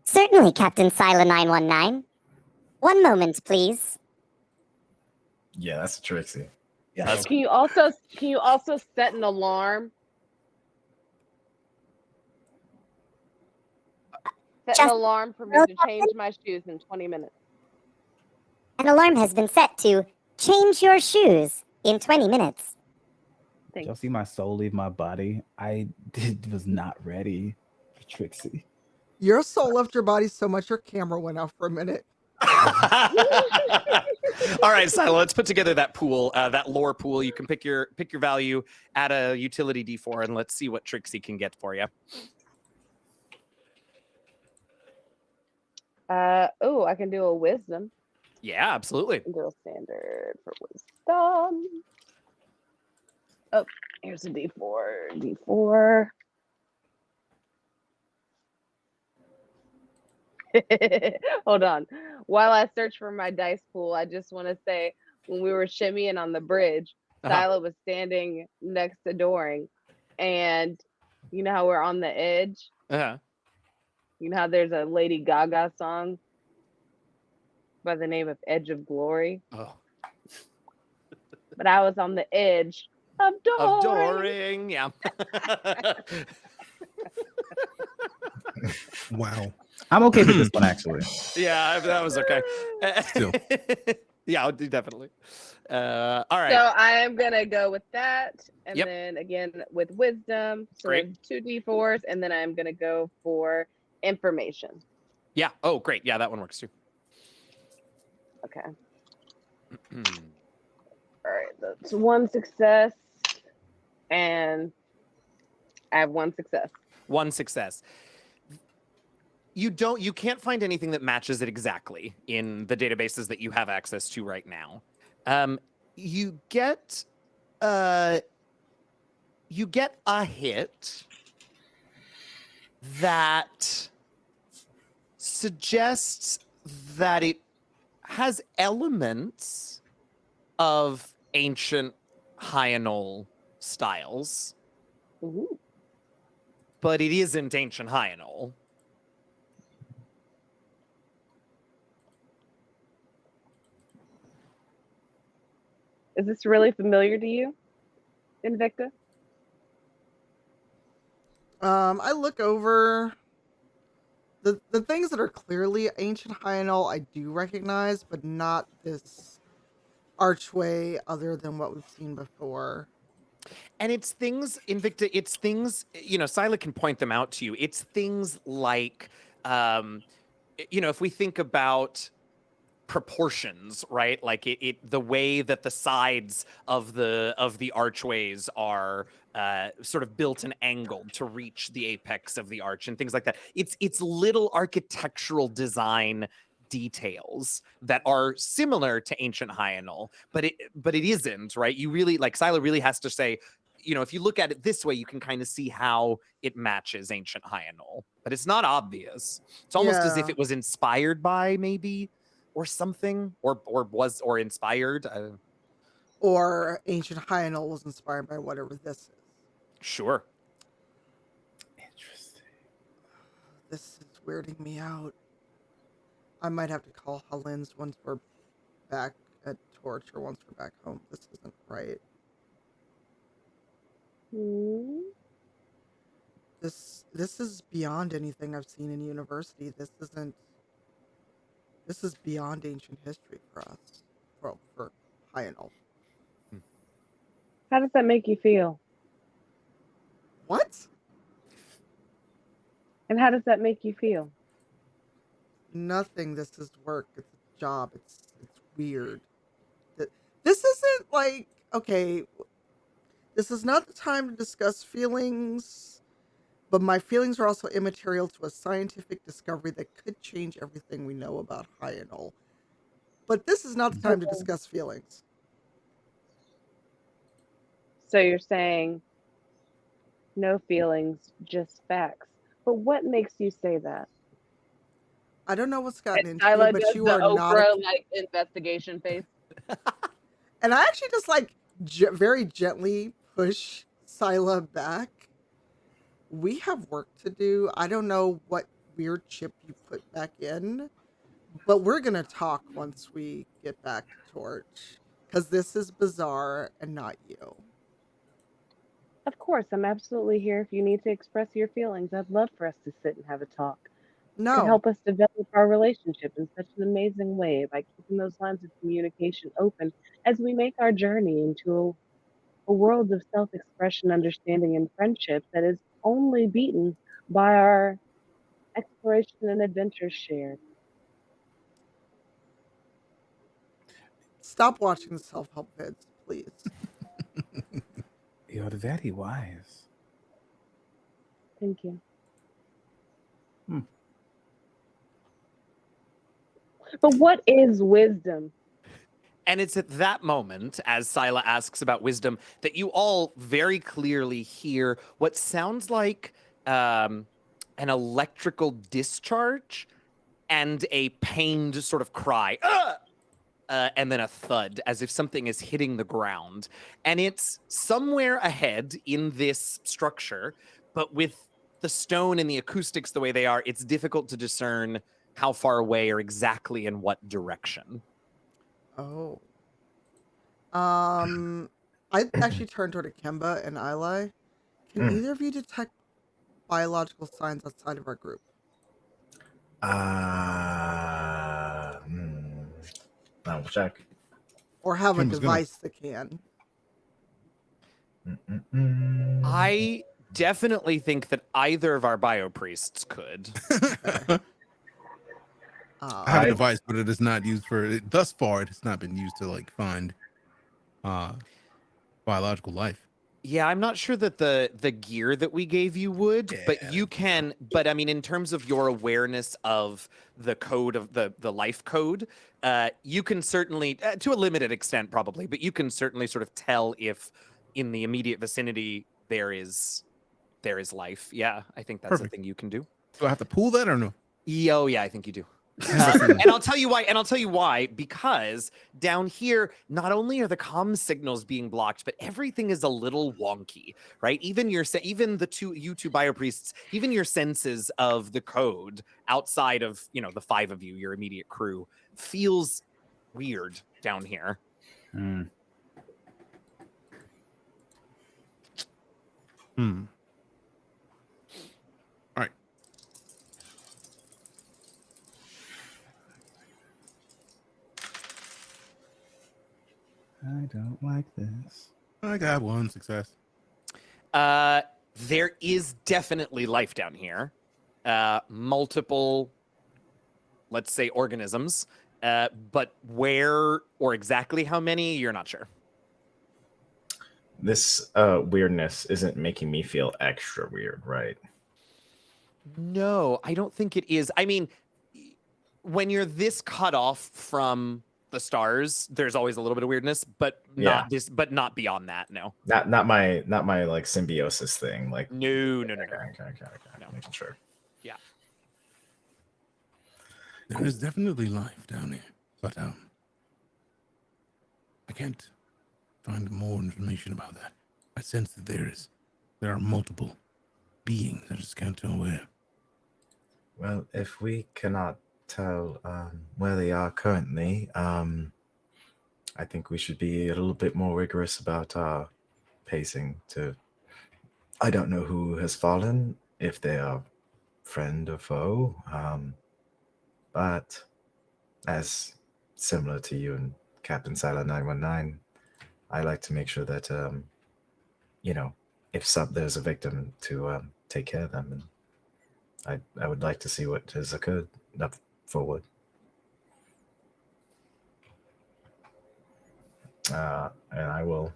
Certainly, Captain Sila 919. One moment, please. Yeah, that's Trixie. Yeah. That's- Can you also set an alarm? Set an Just- alarm for me to change my shoes in 20 minutes. An alarm has been set to change your shoes in 20 minutes. Thanks. Y'all see my soul leave my body? I was not ready for Trixie. Your soul left your body so much your camera went out for a minute. All right, Silo, let's put together that pool, that lore pool. You can pick your value, add a utility D4, and let's see what Trixie can get for you. I can do a wisdom. Yeah, absolutely. Do a standard for wisdom. Oh, here's a D4. Hold on. While I search for my dice pool, I just want to say when we were shimmying on the bridge, Sila was standing next to Doring, and you know how we're on the edge? Uh-huh. You know how there's a Lady Gaga song by the name of Edge of Glory? Oh. But I was on the edge of Doring. Of Doring, yeah. Wow. I'm okay with this one, actually. Yeah, that was okay. Still. Yeah, definitely. All right. So I am gonna go with that, and Yep. then again with wisdom. So Great. 2 D4s, and then I'm gonna go for information. Yeah. Oh, great. Yeah, that one works too. Okay. All right. That's 1 success, and I have 1 success. 1 success. You can't find anything that matches it exactly in the databases that you have access to right now. You get a hit that suggests that it has elements of ancient Hyanol styles, Ooh. but it isn't ancient Hyanol. Is this really familiar to you, Invicta? I look over the things that are clearly ancient Hyanol. I do recognize, but not this archway other than what we've seen before. And it's things, Invicta, it's things, Sila can point them out to you. It's things like, if we think about proportions, right? Like the way that the sides of the archways are sort of built and angled to reach the apex of the arch and things like that. It's little architectural design details that are similar to ancient Hyanol, but it isn't, right? You really, like, Sila really has to say, if you look at it this way, you can kind of see how it matches ancient Hyanol, but it's not obvious. It's almost as if Yeah. it was inspired by, maybe, or something, or inspired. Or ancient Hyanol was inspired by whatever this is. Sure. Interesting. This is weirding me out. I might have to call Hullins once we're back at Torch or once we're back home. This isn't right. Hmm. This is beyond anything I've seen in university. This is beyond ancient history for us. Well, for Hyanol. How does that make you feel? What? And how does that make you feel? Nothing. This is work. It's a job. It's weird. This isn't like, okay, this is not the time to discuss feelings, but my feelings are also immaterial to a scientific discovery that could change everything we know about Hyanol. But this is not the time to discuss feelings. So you're saying no feelings, just facts. But what makes you say that? I don't know what's gotten And into you, Tyler but does you the are not. Oprah like investigation face. And I actually just like very gently push Sila back. We have work to do. I don't know what weird chip you put back in, but we're going to talk once we get back to Torch because this is bizarre and not you. Of course, I'm absolutely here if you need to express your feelings. I'd love for us to sit and have a talk. Could No, help us develop our relationship in such an amazing way by keeping those lines of communication open as we make our journey into a world of self-expression, understanding, and friendship that is only beaten by our exploration and adventures shared. stop watching the self-help vids, please. You're very wise. Thank you. Hmm. But what is wisdom? And it's at that moment, as Sila asks about wisdom, that you all very clearly hear what sounds like an electrical discharge and a pained sort of cry. And then a thud, as if something is hitting the ground. And it's somewhere ahead in this structure, but with the stone and the acoustics the way they are, it's difficult to discern how far away or exactly in what direction. Oh. I actually turned toward Ikemba and Ilay. Can either of you detect biological signs outside of our group? I'll check. Or have a Ikemba's gonna- device that can? I definitely think that either of our biopriests could. I have a device, but it is not used for. Thus far, it has not been used to like find biological life. Yeah, I'm not sure that the gear that we gave you would, but you can. But I mean, in terms of your awareness of the code of the life code, you can certainly, to a limited extent, probably, but you can certainly sort of tell if in the immediate vicinity there is there is life. Yeah, I think that's Perfect. a thing you can do. Do I have to pull that or no? Oh yeah, I think you do. And I'll tell you why. And I'll tell you why. Because down here, not only are the comm signals being blocked, but everything is a little wonky, right? Even even you two biopriests, even your senses of the code outside of the five of you, your immediate crew, feels weird down here. Mm. All right. I don't like this. I got one success. There is definitely life down here. Multiple, let's say, organisms. But where or exactly how many, you're not sure. This weirdness isn't making me feel extra weird, right? No, I don't think it is. I mean, when you're this cut off from the stars, there's always a little bit of weirdness, but not not beyond that. No. Not my like symbiosis thing. Like no. Okay. No. Making sure. Yeah. There is definitely life down here, but I can't find more information about that. I sense that there are multiple beings. I just can't tell where. Well, if we cannot tell where they are currently, I think we should be a little bit more rigorous about our pacing. I don't know who has fallen, if they are friend or foe, but as similar to you and Captain Silent 919, I like to make sure that if there's a victim, to take care of them, and I would like to see what has occurred up forward. And I will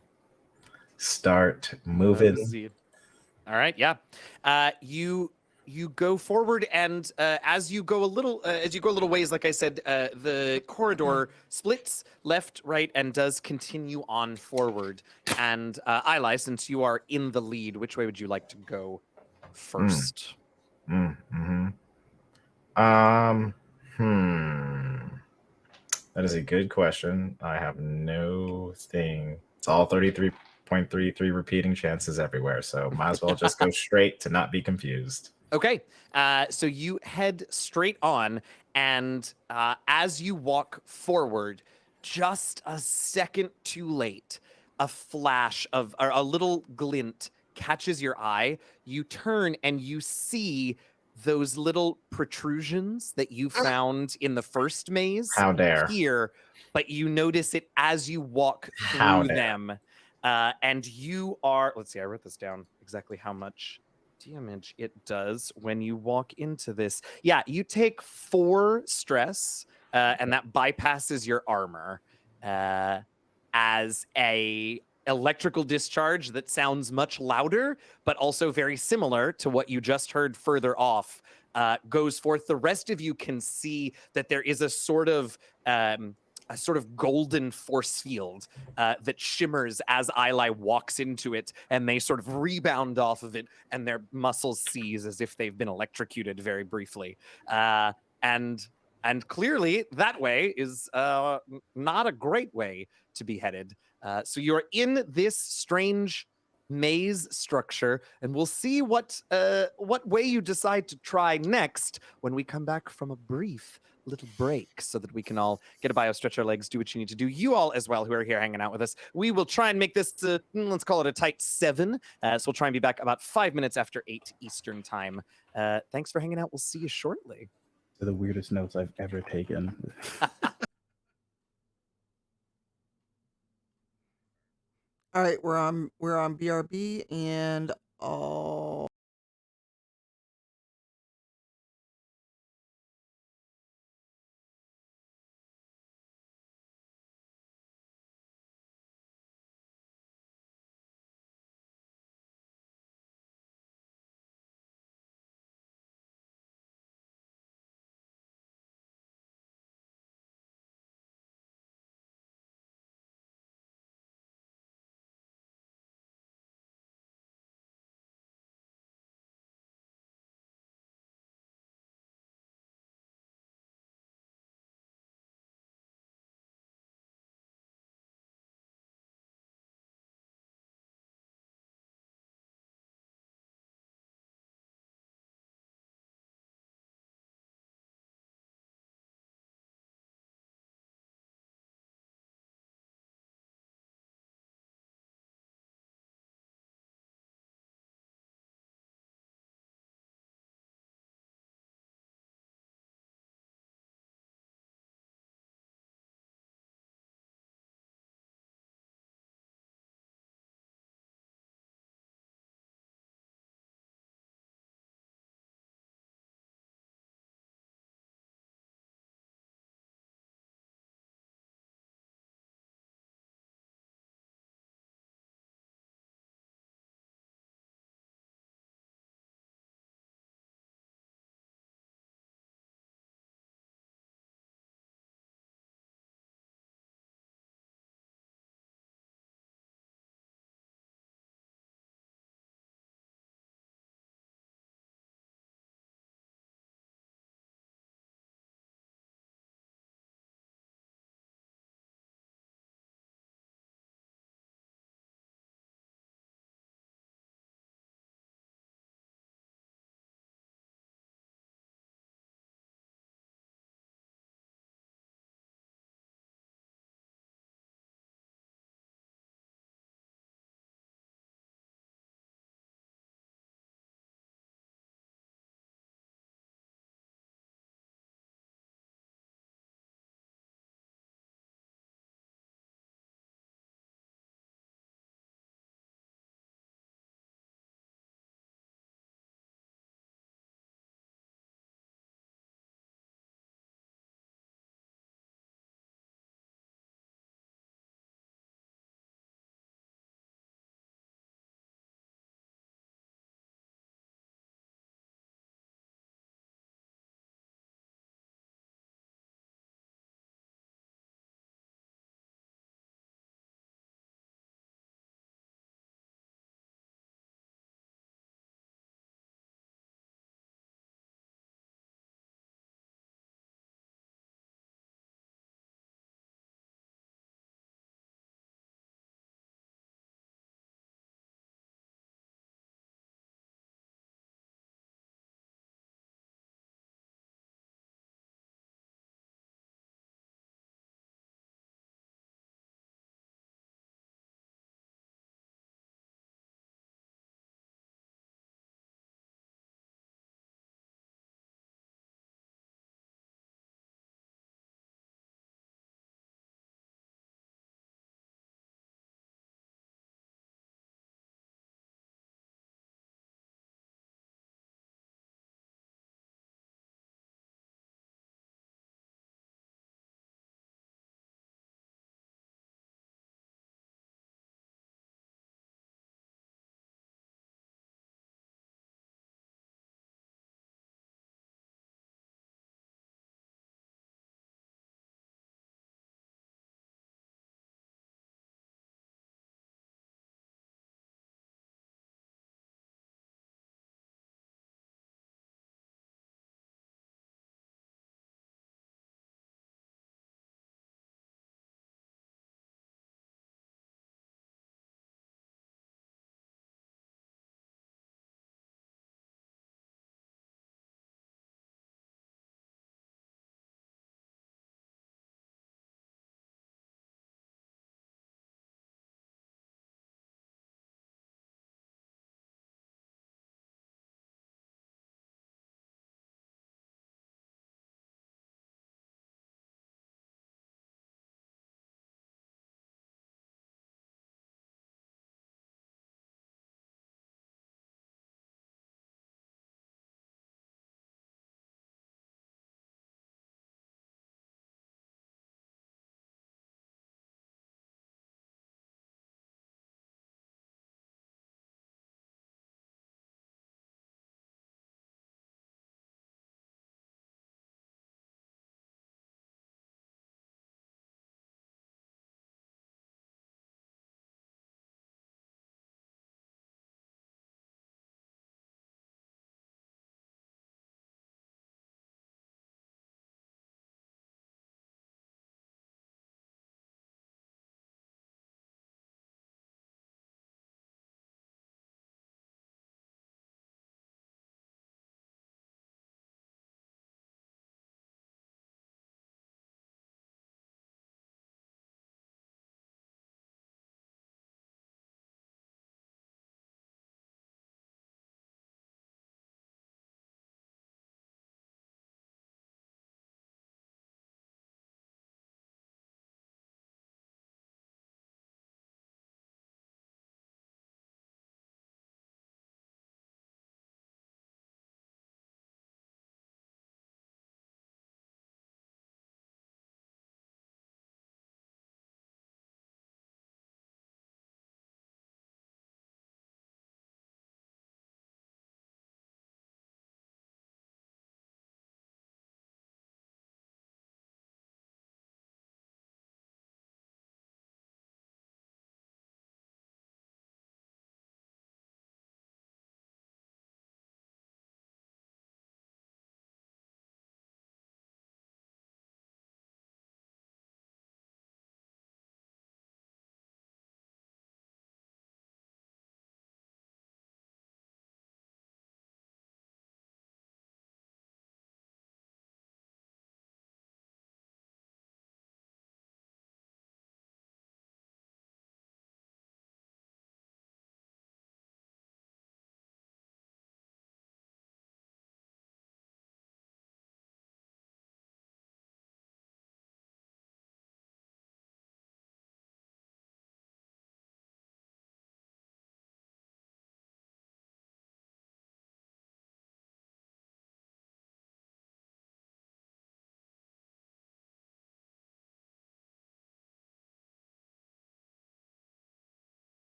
start moving. All right, yeah. You go forward, and as you go a little ways, like I said, the corridor splits left, right, and does continue on forward. And Ilay, since you are in the lead, which way would you like to go first? That is a good question. I have no thing. It's all 33.33 repeating chances everywhere, so might as well just go straight to not be confused. Okay, so you head straight on, and as you walk forward, just a second too late, a flash or a little glint catches your eye. You turn and you see those little protrusions that you found in the first maze. How dare. Here, but you notice it as you walk through them. And you are, let's see, I wrote this down exactly how much damage it does when you walk into this. Yeah, you take 4 stress, and that bypasses your armor as a electrical discharge that sounds much louder, but also very similar to what you just heard further off, goes forth. The rest of you can see that there is a sort of golden force field that shimmers as Ilay walks into it, and they sort of rebound off of it, and their muscles seize as if they've been electrocuted very briefly. And clearly that way is not a great way to be headed. So you're in this strange maze structure, and we'll see what way you decide to try next when we come back from a brief little break, so that we can all get a bio, stretch our legs, do what you need to do. You all as well who are here hanging out with us. We will try and make this, let's call it a tight 7. So we'll try and be back about 5 minutes after 8 Eastern time. Thanks for hanging out. We'll see you shortly. The weirdest notes I've ever taken. All right, we're on BRB, and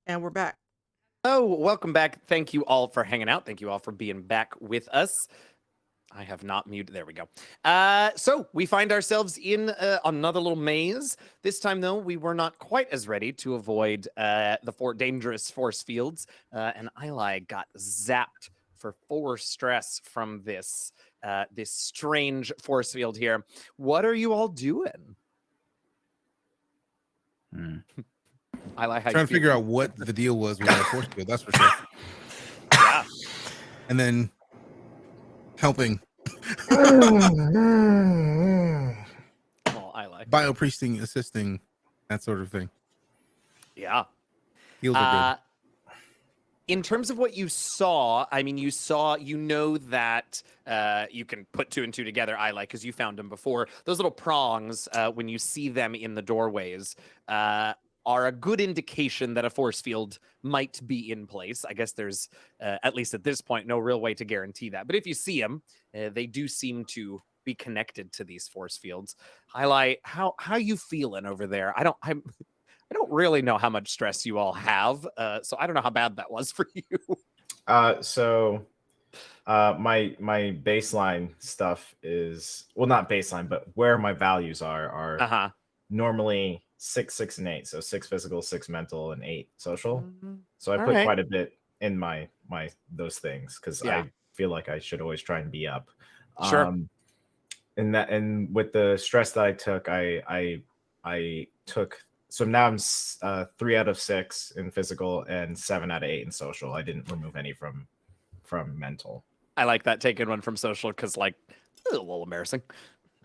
And we're back. Oh, welcome back. Thank you all for hanging out. Thank you all for being back with us. I have not muted. There we go. So we find ourselves in another little maze. This time, though, we were not quite as ready to avoid the dangerous force fields. And Ilay got zapped for 4 stress from this this strange force field here. What are you all doing? I like how Trying you to figure feel. out what the deal was with that force field. That's for sure. Yeah. And then helping Well, I like. biopriesting, assisting, that sort of thing. Yeah. Heals are In terms of what you saw, I mean, you know that you can put 2 and 2 together, I like, because you found them before. Those little prongs, when you see them in the doorways, are a good indication that a force field might be in place. I guess there's, at least at this point, no real way to guarantee that. But if you see them, they do seem to be connected to these force fields. Highlight, how you feeling over there? I don't really know how much stress you all have, so I don't know how bad that was for you. So my baseline stuff is, well, not baseline, but where my values are normally 6, 6, and 8. So 6 physical, 6 mental, and 8 social. So I put quite a bit in my those things because I feel like I should always try and be up. Sure. And with the stress that I took, I took. So now I'm 3 out of 6 in physical and 7 out of 8 in social. I didn't remove any from mental. I like that, taking one from social, because like a little embarrassing.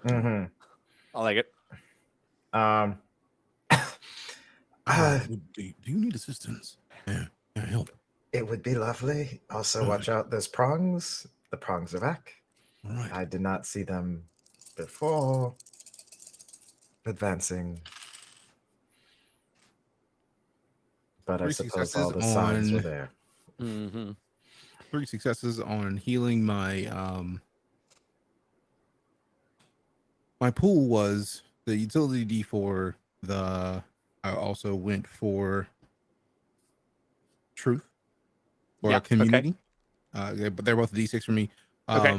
Mm-hmm. I like it. do you need assistance? Yeah, help. It would be lovely. Also, watch out. There's prongs. The prongs are back. All right. I did not see them before. Advancing. But I suppose all the signs were there. 3 successes on healing my my pool was the utility D4. I also went for truth or community. But they're both D6 for me. I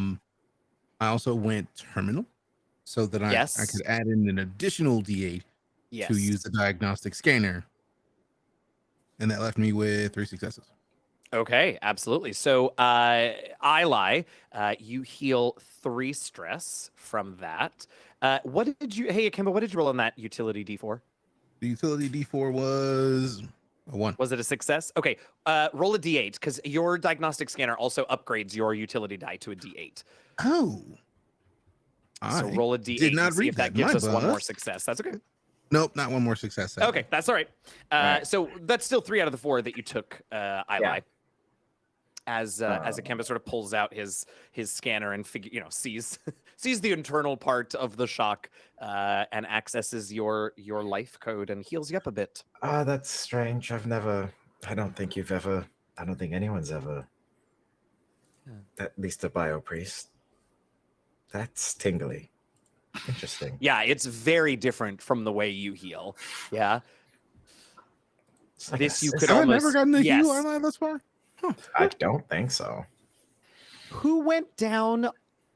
also went terminal so that I could add in an additional D8 to use the diagnostic scanner. And that left me with 3 successes. Okay, absolutely. So, Ilay, you heal 3 stress from that. What did you? Hey, Ikemba, what did you roll on that utility D4? The utility D4 was a 1. Was it a success? Okay, roll a D8 because your diagnostic scanner also upgrades your utility die to a D8. Oh. So roll a D8 did not and see read if that that. gives My us one more bust. success. That's okay. Nope, not one more success. Okay, that's all right. So that's still 3 out of the 4 that you took, Ilay. As Ikemba sort of pulls out his scanner and sees the internal part of the shock and accesses your life code and heals you up a bit. That's strange. I don't think anyone's ever, at least a biopriest. That's tingly. Interesting. Yeah, it's very different from the way you heal. Yeah. Like this you could Have almost I never gotten a yes. heal thus far? Huh. I don't think so. Who went down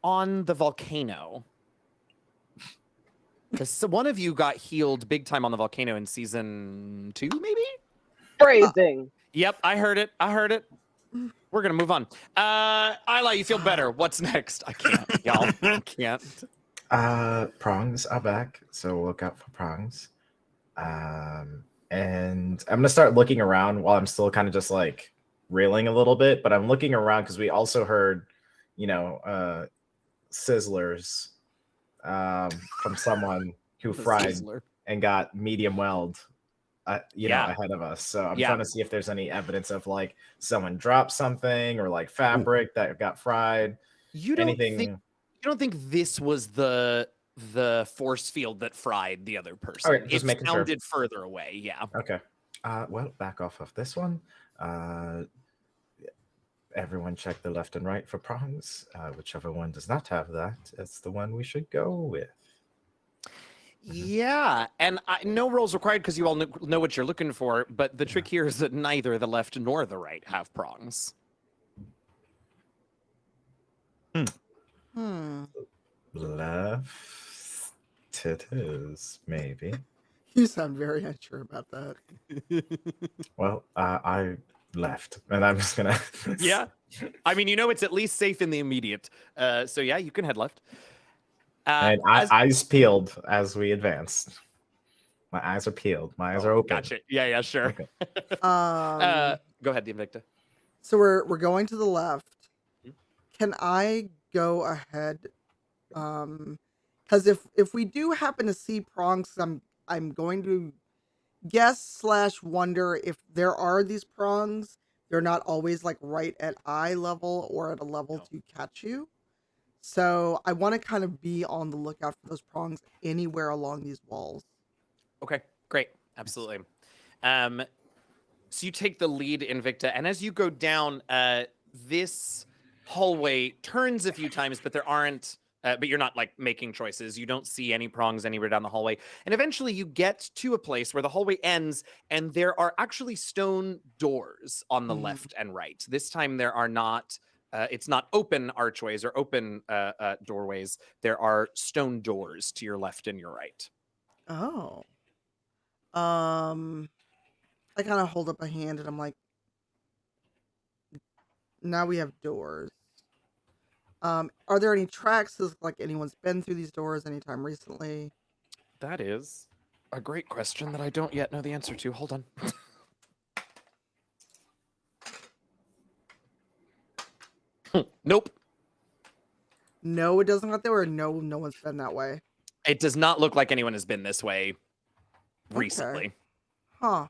on the volcano? Because one of you got healed big time on the volcano in season 2, maybe? Phrasing. Yep, I heard it. We're gonna move on. Ilay, you feel better. What's next? I can't, y'all. I can't. Prongs are back, so look out for prongs. And I'm gonna start looking around while I'm still kind of just like reeling a little bit, but I'm looking around because we also heard, sizzlers from someone who fried and got medium welled, ahead of us. So I'm trying to see if there's any evidence of like someone dropped something or like fabric that got fried. You don't think this was the force field that fried the other person? Okay, just making sounded further away. Yeah. Okay. Well, back off of this one. Everyone check the left and right for prongs. Whichever one does not have that, it's the one we should go with. Yeah, and no rolls required because you all know what you're looking for, but the trick here is that neither the left nor the right have prongs. Left it is, maybe. You sound very unsure about that. Well, I left, and I'm just gonna. Yeah, I mean, it's at least safe in the immediate. So yeah, you can head left. And eyes peeled as we advance. My eyes are peeled. My eyes are open. Gotcha. Yeah, sure. Okay. Go ahead, the Invicta. So we're going to the left. Mhm. Can I go ahead? Because if we do happen to see prongs, I'm going to guess / wonder if there are these prongs. They're not always like right at eye level or at a level to catch you. So I want to kind of be on the lookout for those prongs anywhere along these walls. Okay, great. Absolutely. So you take the lead, Invicta, and as you go down, this hallway turns a few times, but there aren't, but you're not like making choices. You don't see any prongs anywhere down the hallway. And eventually you get to a place where the hallway ends and there are actually stone doors on the left and right. This time there are not, it's not open archways or open doorways. There are stone doors to your left and your right. Oh. I kind of hold up a hand and I'm like, now we have doors. Are there any tracks? Does like anyone's been through these doors anytime recently? That is a great question that I don't yet know the answer to. Hold on. Nope. No, it doesn't look that way, or no one's been that way. It does not look like anyone has been this way recently. Huh.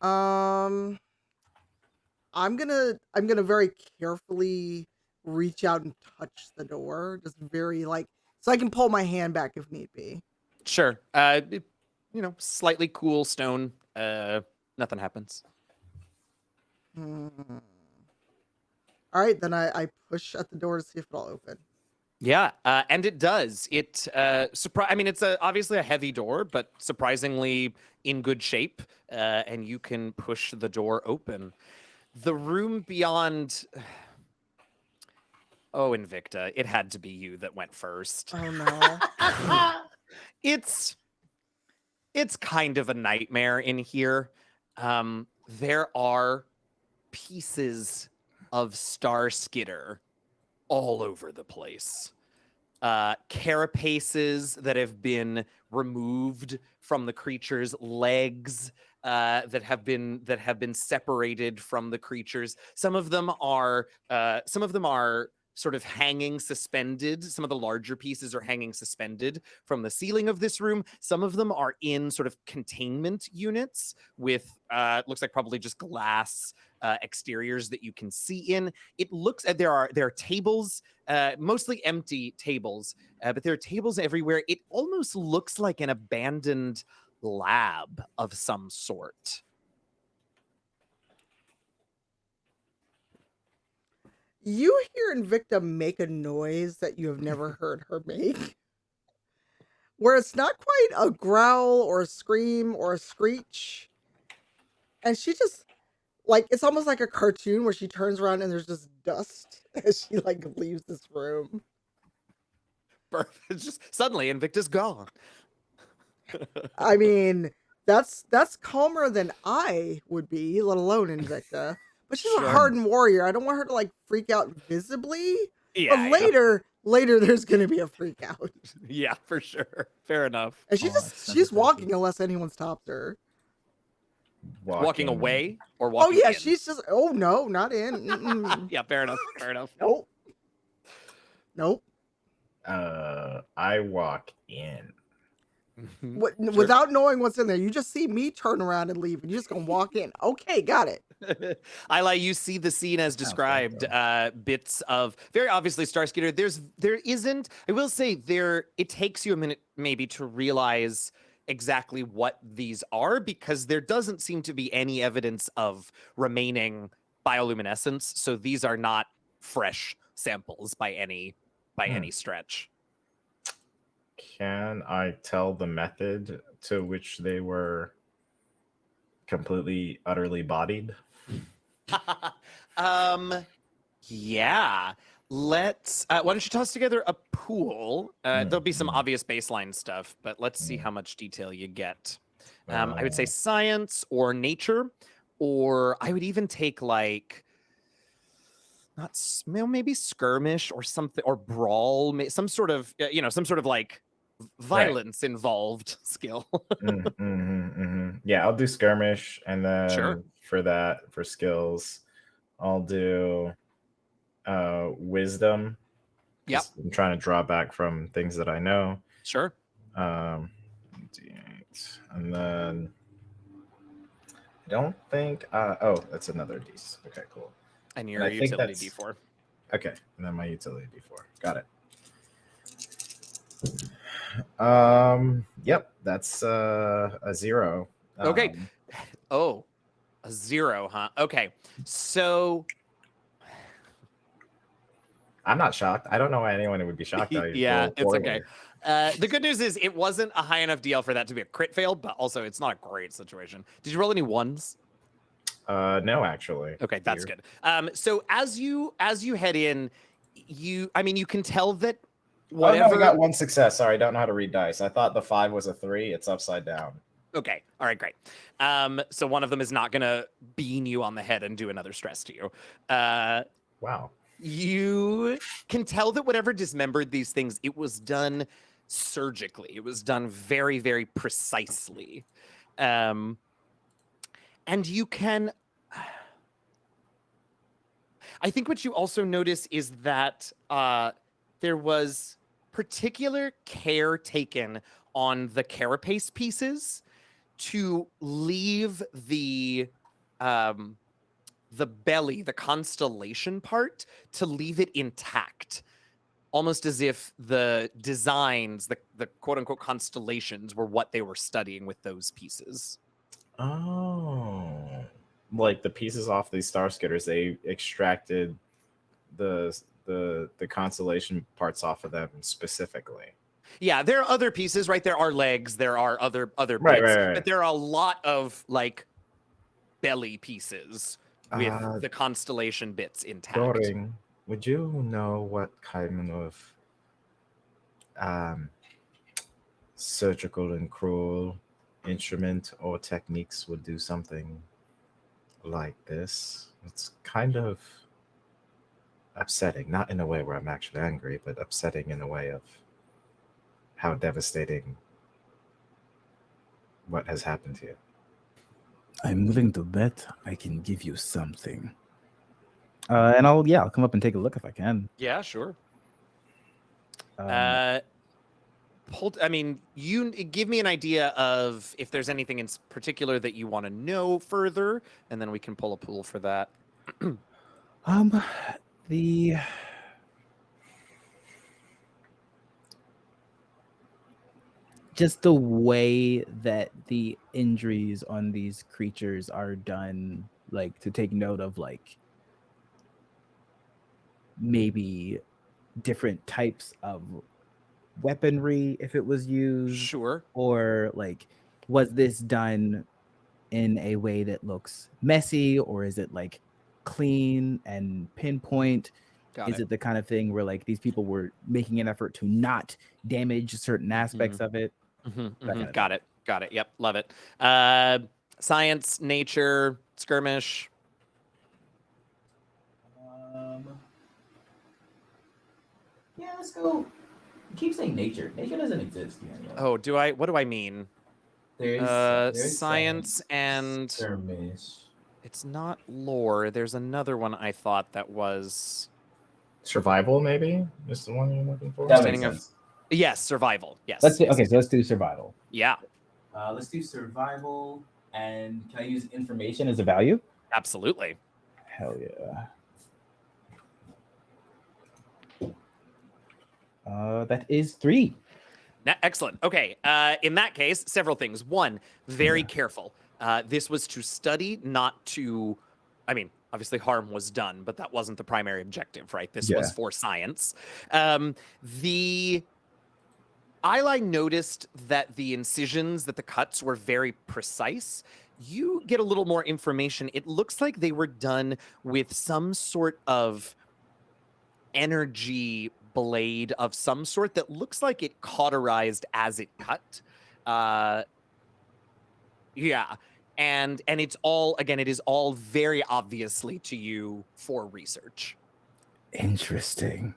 I'm gonna very carefully reach out and touch the door, just very so I can pull my hand back if need be. Sure. Slightly cool stone. Nothing happens. All right, then I push at the door to see if it'll open. Yeah, and it does. It's obviously a heavy door, but surprisingly in good shape, and you can push the door open. The room beyond... Oh, Invicta, it had to be you that went first. Oh, no. It's kind of a nightmare in here. There are pieces of Star Skitter all over the place. Carapaces that have been removed from the creature's legs, that have been separated from the creatures. Some of them are sort of hanging suspended. Some of the larger pieces are hanging suspended from the ceiling of this room. Some of them are in sort of containment units with looks like probably just glass exteriors that you can see in. It looks there are tables, mostly empty tables, but there are tables everywhere. It almost looks like an abandoned lab of some sort. You hear Invicta make a noise that you have never heard her make, where it's not quite a growl or a scream or a screech, and she just it's almost like a cartoon where she turns around and there's just dust as she leaves this room. It's just suddenly Invicta's gone. I mean, that's calmer than I would be, let alone Invicta. But she's a hardened warrior. I don't want her to freak out visibly. Yeah. But later there's gonna be a freak out. Yeah, for sure. Fair enough. And she's walking unless anyone stops her. Walking away or walking Oh yeah, in? she's just no, not in. Yeah, fair enough. Nope. I walk in. Without knowing what's in there, you just see me turn around and leave, and you're just gonna walk in. Okay, got it. Ilay, you see the scene as described. Bits of very obviously Star Skitter. There isn't. I will say it takes you a minute maybe to realize exactly what these are, because there doesn't seem to be any evidence of remaining bioluminescence. So these are not fresh samples by any stretch. Can I tell the method to which they were completely, utterly bodied? Yeah. Let's. Why don't you toss together a pool? There'll be some obvious baseline stuff, but let's see how much detail you get. I would say science or nature, or I would even take like maybe skirmish or something, or brawl, some sort of some sort of like violence involved skill. Yeah, I'll do skirmish, and then Sure. for skills, I'll do wisdom. Yep. I'm trying to draw back from things that I know. Sure. D8. And then I don't think oh, that's another D. Okay, cool. And your I think utility that's- D4. Okay, and then my utility D4. Got it. Yep, that's a 0. Okay. Oh, a 0, huh? Okay. So I'm not shocked. I don't know why anyone would be shocked. yeah, it's okay. The good news is it wasn't a high enough DL for that to be a crit fail, but also it's not a great situation. Did you roll any ones? No, actually. Okay, that's good. So as you head in, you can tell that whatever. Oh no, we got one success. Sorry, I don't know how to read dice. I thought the 5 was a 3. It's upside down. Okay, all right, great. So one of them is not gonna bean you on the head and do another stress to you. Wow. You can tell that whatever dismembered these things, it was done surgically. It was done very, very precisely. And you can... I think what you also notice is that there was particular care taken on the carapace pieces to leave the belly, the constellation part, to leave it intact, almost as if the designs, the quote unquote constellations, were what they were studying with those pieces. Oh, like the pieces off these star skitters, they extracted the constellation parts off of them specifically. Yeah, there are other pieces, right? There are legs, there are other bits, right. but there are a lot of like belly pieces with the constellation bits intact. Doring, would you know what kind of surgical and cruel instrument or techniques would do something like this? It's kind of upsetting, not in a way where I'm actually angry, but upsetting in a way of how devastating what has happened here. I'm willing to bet I can give you something. And I'll come up and take a look if I can. Yeah, sure. Um, You give me an idea of if there's anything in particular that you want to know further, and then we can pull a pool for that. Just the way that the injuries on these creatures are done, like to take note of like maybe different types of weaponry if it was used. Sure. Or like, was this done in a way that looks messy, or is it like clean and pinpoint? Is it the kind of thing where like these people were making an effort to not damage certain aspects of it? Got it. Yep, love it. Science, nature, skirmish. Yeah, let's go. Keep saying nature. Nature doesn't exist. Oh, do I? What do I mean? There's science and skirmish. It's not lore. There's another one I thought that was survival. Maybe is the one you're looking for. That makes sense. Yes, survival. Yes. Let's do, okay, so let's do survival. Yeah. Let's do survival. And can I use Information as a value? Absolutely. Hell yeah. That is 3. Excellent. Okay. In that case, several things. One, very careful. This was to study, not to. I mean, obviously harm was done, but that wasn't the primary objective, right? This was for science. Ilay noticed that the incisions, that the cuts were very precise. You get a little more information. It looks like they were done with some sort of energy blade of some sort that looks like it cauterized as it cut. Yeah. And it's all, again, it is all very obviously to you for research. Interesting.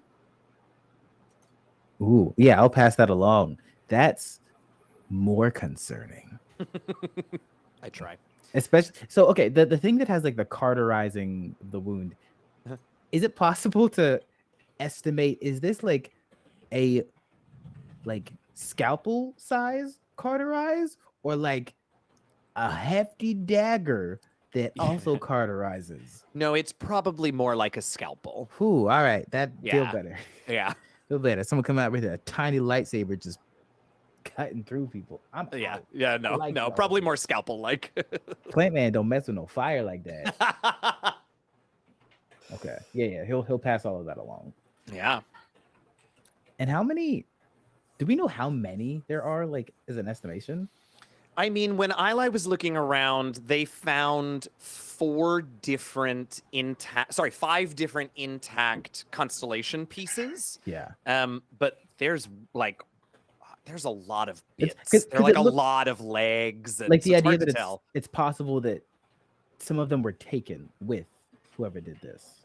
Ooh, yeah, I'll pass that along. That's more concerning. I try. Especially so okay, the thing that has like the cauterizing the wound, Uh-huh. is it possible to estimate, is this like a scalpel size cauterize or like a hefty dagger that also cauterizes? No, it's probably more like a scalpel. Whew, all right, that feel Yeah. better. Yeah. Feel better. Someone come out with a tiny lightsaber just cutting through people. I'm Yeah. out. Yeah. No, like no, those. probably more scalpel like. Plant Man don't mess with no fire like that. Okay. Yeah, he'll pass all of that along. Yeah. And how many, do we know how many there are, like, as an estimation? I mean, when Ilay was looking around, they found 5 different intact constellation pieces. Yeah. But there's a lot of It's- bits. 'cause- There are 'cause it a looks- lot of legs. And Like so the it's idea hard to that tell. it's possible that some of them were taken with whoever did this.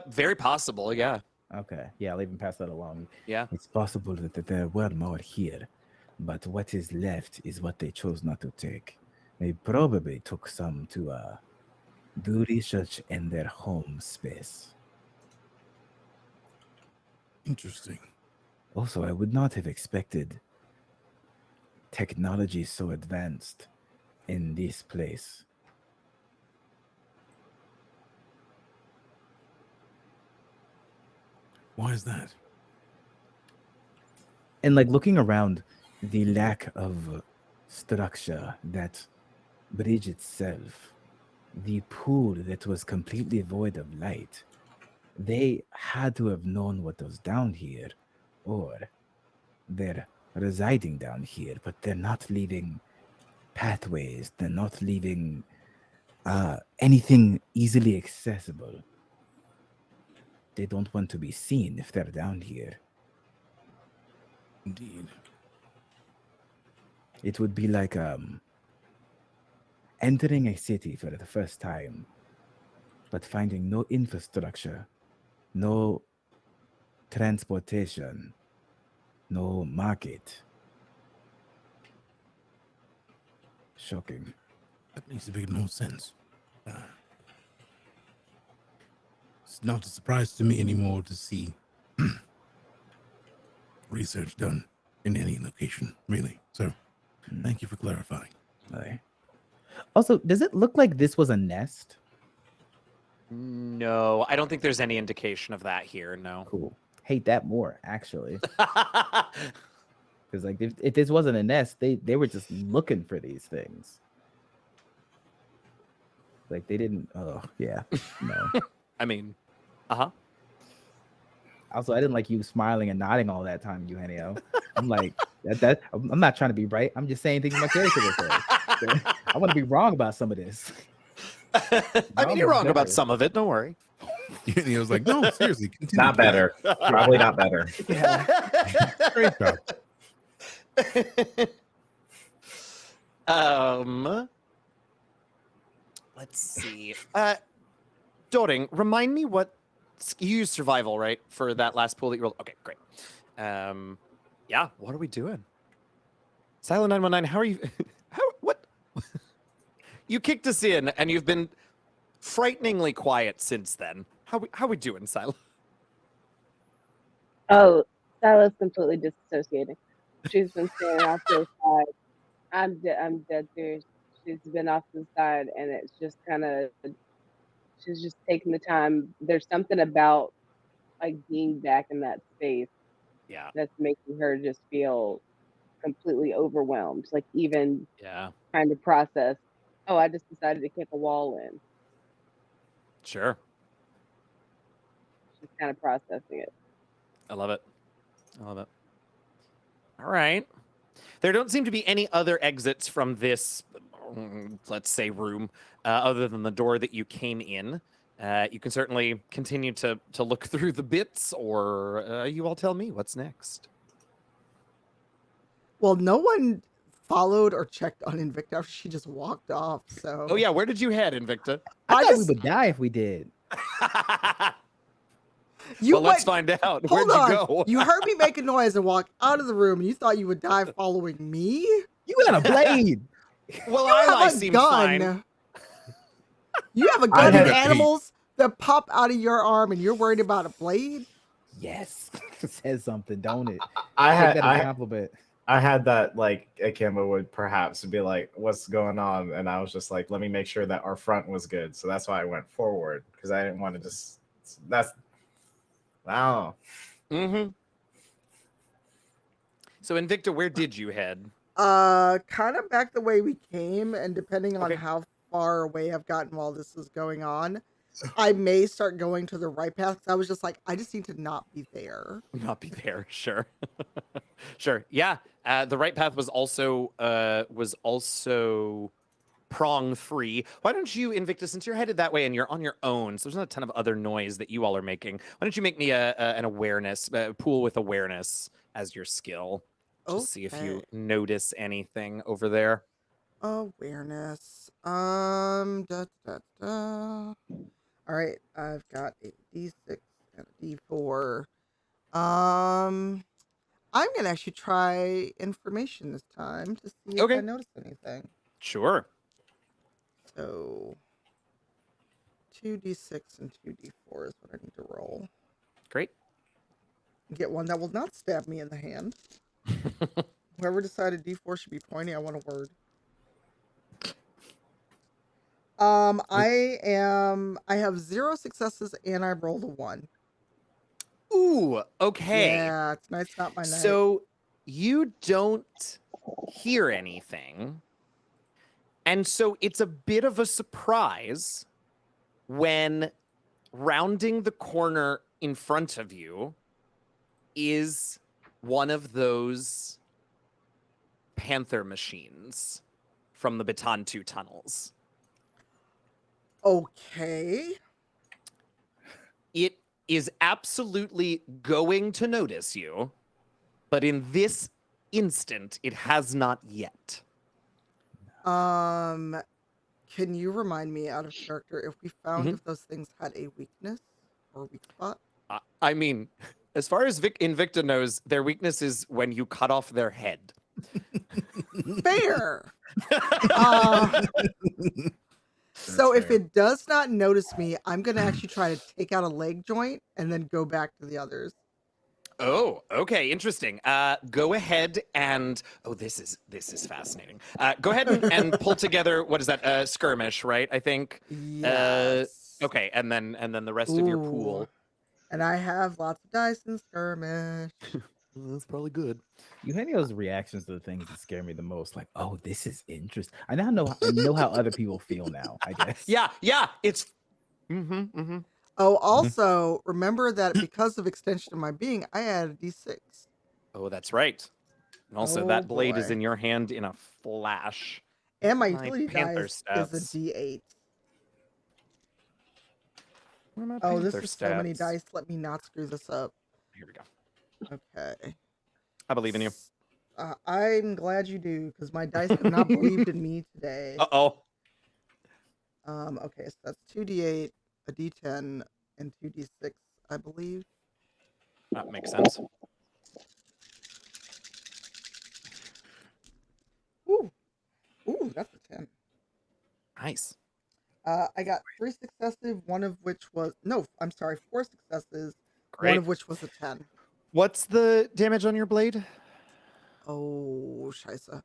Very possible, yeah. Okay. Yeah, I'll even pass that along. Yeah. It's possible that there were more here, but what is left is what they chose not to take. They probably took some to do research in their home space. Interesting. Also, I would not have expected technology so advanced in this place. Why is that? And like looking around, the lack of structure, that bridge itself, the pool that was completely void of light, they had to have known what was down here, or they're residing down here, but they're not leaving pathways, they're not leaving anything easily accessible. They don't want to be seen if they're down here. Indeed. It would be like entering a city for the first time, but finding no infrastructure, no transportation, no market. Shocking. That makes a bit more sense. It's not a surprise to me anymore to see research done in any location, really. So, thank you for clarifying. Aye. Also, does it look like this was a nest? No, I don't think there's any indication of that here. No. Cool. Hate that more, actually. Because like if this wasn't a nest, they were just looking for these things. Like they didn't. Oh yeah, no. I mean, uh-huh. Also, I didn't like you smiling and nodding all that time, Eugenio. I'm like that. I'm not trying to be right. I'm just saying things my character would say. I want to be wrong about some of this. I mean, you're wrong about some of it. Don't worry. And he was like, no, seriously, continue. Not better. Probably not better. Great job. Let's see. Doring, remind me what you used survival, right? For that last pool that you rolled. Okay, great. Yeah, what are we doing? Silent 919, how are you? What? You kicked us in and you've been frighteningly quiet since then. How we doing, Silent? Oh, Sila's completely disassociating. She's been staring off to the side. I'm dead serious. She's been off to the side, and it's just kind of, she's just taking the time. There's something about like being back in that space, Yeah. that's making her just feel completely overwhelmed. Like even trying to process. Oh, I just decided to kick a wall in. Sure. She's kind of processing it. I love it. I love it. All right. There don't seem to be any other exits from this, let's say, room, other than the door that you came in. You can certainly continue to look through the bits, or you all tell me what's next. Well, no one followed or checked on Invicta after she just walked off. So. Oh yeah, where did you head, Invicta? I thought we just- would die if we did. You well, let's went- find out. Hold Where'd on. you go? You heard me make a noise and walk out of the room, and you thought you would die following me? You got a blade. Well, You Ilay have a seems fine. gun. You have a I gun had and a animals that pop out of your arm, and you're worried about a blade? Yes. Says something, don't it? I Take had that as a I, compliment. I had that like Ikemba would perhaps be like, "What's going on?" And I was just like, "Let me make sure that our front was good." So that's why I went forward because I didn't want to just. That's. Wow. Mm-hmm. So, Invicta, where did you head? Kind of back the way we came, and depending on Okay. how far away I've gotten while this is going on, I may start going to the right path. 'Cause I was just like, I just need to not be there. Not be there, sure. Sure. Yeah. The right path was also prong free. Why don't you, Invicta, since you're headed that way and you're on your own, so there's not a ton of other noise that you all are making. Why don't you make me an awareness pool with awareness as your skill? Just see if you Okay. notice anything over there. Awareness. All right, I've got a D6 and a D4. I'm gonna actually try information this time to see if Okay. I notice anything. Sure. So 2D6 and 2D4 is what I need to roll. Great. Get one that will not stab me in the hand. Whoever decided D4 should be pointy, I want a word. I have 0 successes and I rolled a 1. Ooh, okay. Yeah, tonight's not my night. So you don't hear anything. And so it's a bit of a surprise when rounding the corner in front of you is one of those panther machines from the Baton 2 tunnels. Okay. It is absolutely going to notice you, but in this instant, it has not yet. Can you remind me out of character if we found if those things had a weakness or weak spot? I mean, as far as Invicta knows, their weakness is when you cut off their head. Fair. So if it does not notice me, I'm gonna actually try to take out a leg joint and then go back to the others. Oh, okay, interesting. Go ahead and this is fascinating. Go ahead and pull together what is that? Skirmish, right? I think. Yes. Okay, and then the rest of your pool. Ooh. And I have lots of dice in skirmish. That's probably good. Eugenio's reactions to the things that scare me the most, like, oh, this is interesting. I now know how other people feel now, I guess. Yeah, it's. Oh, also remember that because of extension of my being, I added a D6. Oh, that's right. And also, Oh, that blade is boy. in your hand in a flash. And my My utility panther dice stats. is a D8. Where are my Oh, this panther is so many stats? dice. Let me not screw this up. Here we go. Okay. I believe in you. I'm glad you do, because my dice have not believed in me today. Uh-oh. Okay, so that's 2D8, a D10, and 2D6, I believe. That makes sense. Ooh, that's a 10. Nice. I got 3 successes, one of which was 4 successes, Great. one of which was a 10. What's the damage on your blade? Oh, scheisse.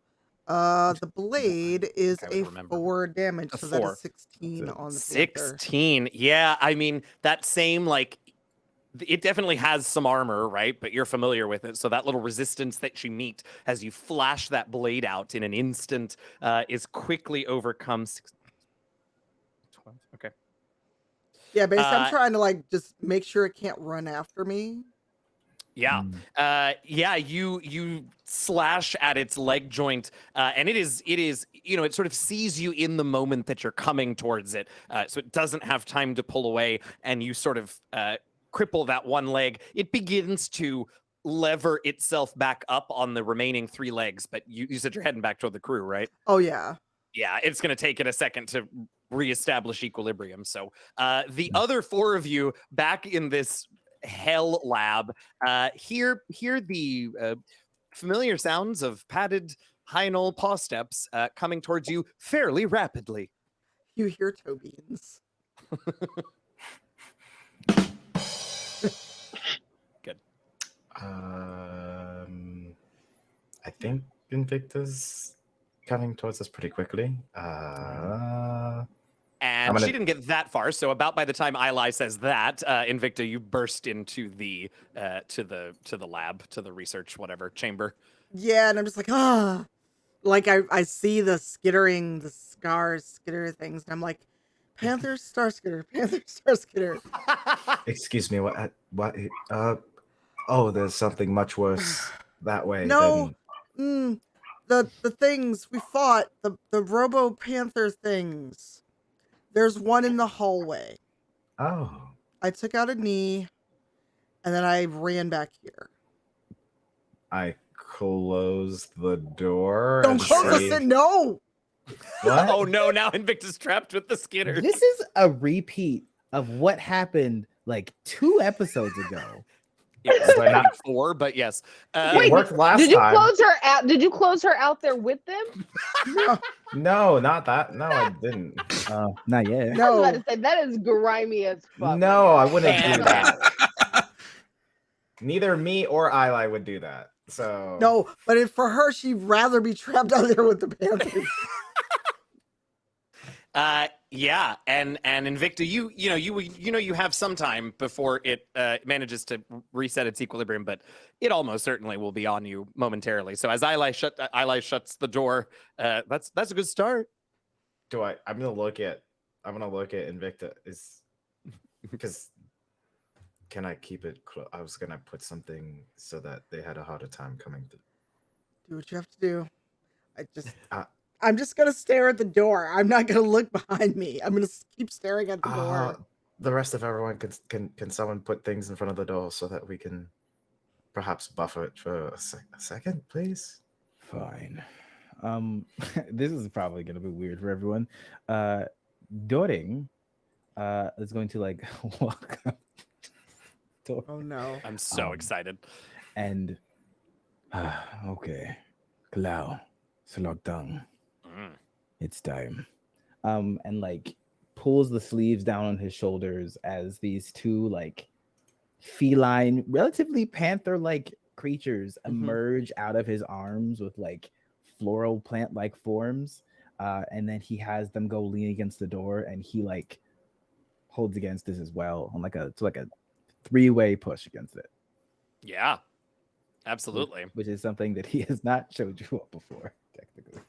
The blade is I would a remember. 4 damage, A so that 4. is 16 on the panther. 16. Yeah, I mean, that same, like, it definitely has some armor, right? But you're familiar with it. So that little resistance that you meet as you flash that blade out in an instant is quickly overcome. 12. Okay. Yeah, basically, Uh, I'm trying to, like, just make sure it can't run after me. Yeah. Yeah, you slash at its leg joint, and it is, it sort of sees you in the moment that you're coming towards it. So it doesn't have time to pull away, and you sort of cripple that one leg. It begins to lever itself back up on the remaining 3 legs, but you said you're heading back toward the crew, right? Oh yeah. Yeah, it's going to take it a second to reestablish equilibrium. So the other 4 of you back in this hell lab hear the familiar sounds of padded high-knoll paw steps coming towards you fairly rapidly. You hear toe beans. Good. I think Invicta's coming towards us pretty quickly. And she didn't get that far, so about by the time Ilay says that, Invicta, you burst into the to the lab, to the research whatever chamber. Yeah, and I'm just like, like I see the skittering, the scars, skitter things, and I'm like, Panther, Star Skitter, Panther, Star Skitter. Excuse me, what? Oh, there's something much worse that way. No, the things we fought, the Robo Panther things. There's one in the hallway. Oh. I took out a knee, and then I ran back here. I closed the door. Don't close it, no! What? Oh no, now Invicta's trapped with the Skitters. This is a repeat of what happened like 2 episodes ago. Yeah, it's like not 4, but yes. It worked last Did you time. close her out? Did you close her out there with them? No, not that. No, I didn't. Not yet. I was about to say that is grimy as fuck. No, I wouldn't do that. Neither me or Ilay would do that. So No, but if for her, she'd rather be trapped out there with the Panthers. Yeah, and Invicta, you have some time before it manages to reset its equilibrium, but it almost certainly will be on you momentarily. So as Ilay shuts the door, that's a good start. I'm gonna look at Invicta because can I keep it? I was gonna put something so that they had a harder time coming through. Do what you have to do. I'm just gonna stare at the door. I'm not gonna look behind me. I'm gonna keep staring at the door. The rest of everyone can someone put things in front of the door so that we can perhaps buffer it for a second, please? Fine. This is probably gonna be weird for everyone. Doring is going to like walk up. Oh no! I'm so excited. And okay, Clau, Salogdang. It's time. And like pulls the sleeves down on his shoulders as these 2 like feline, relatively panther-like creatures emerge out of his arms with like floral plant-like forms. And then he has them go lean against the door, and he like holds against this as well on like a 3-way push against it. Yeah, absolutely. Which is something that he has not showed you up before, technically.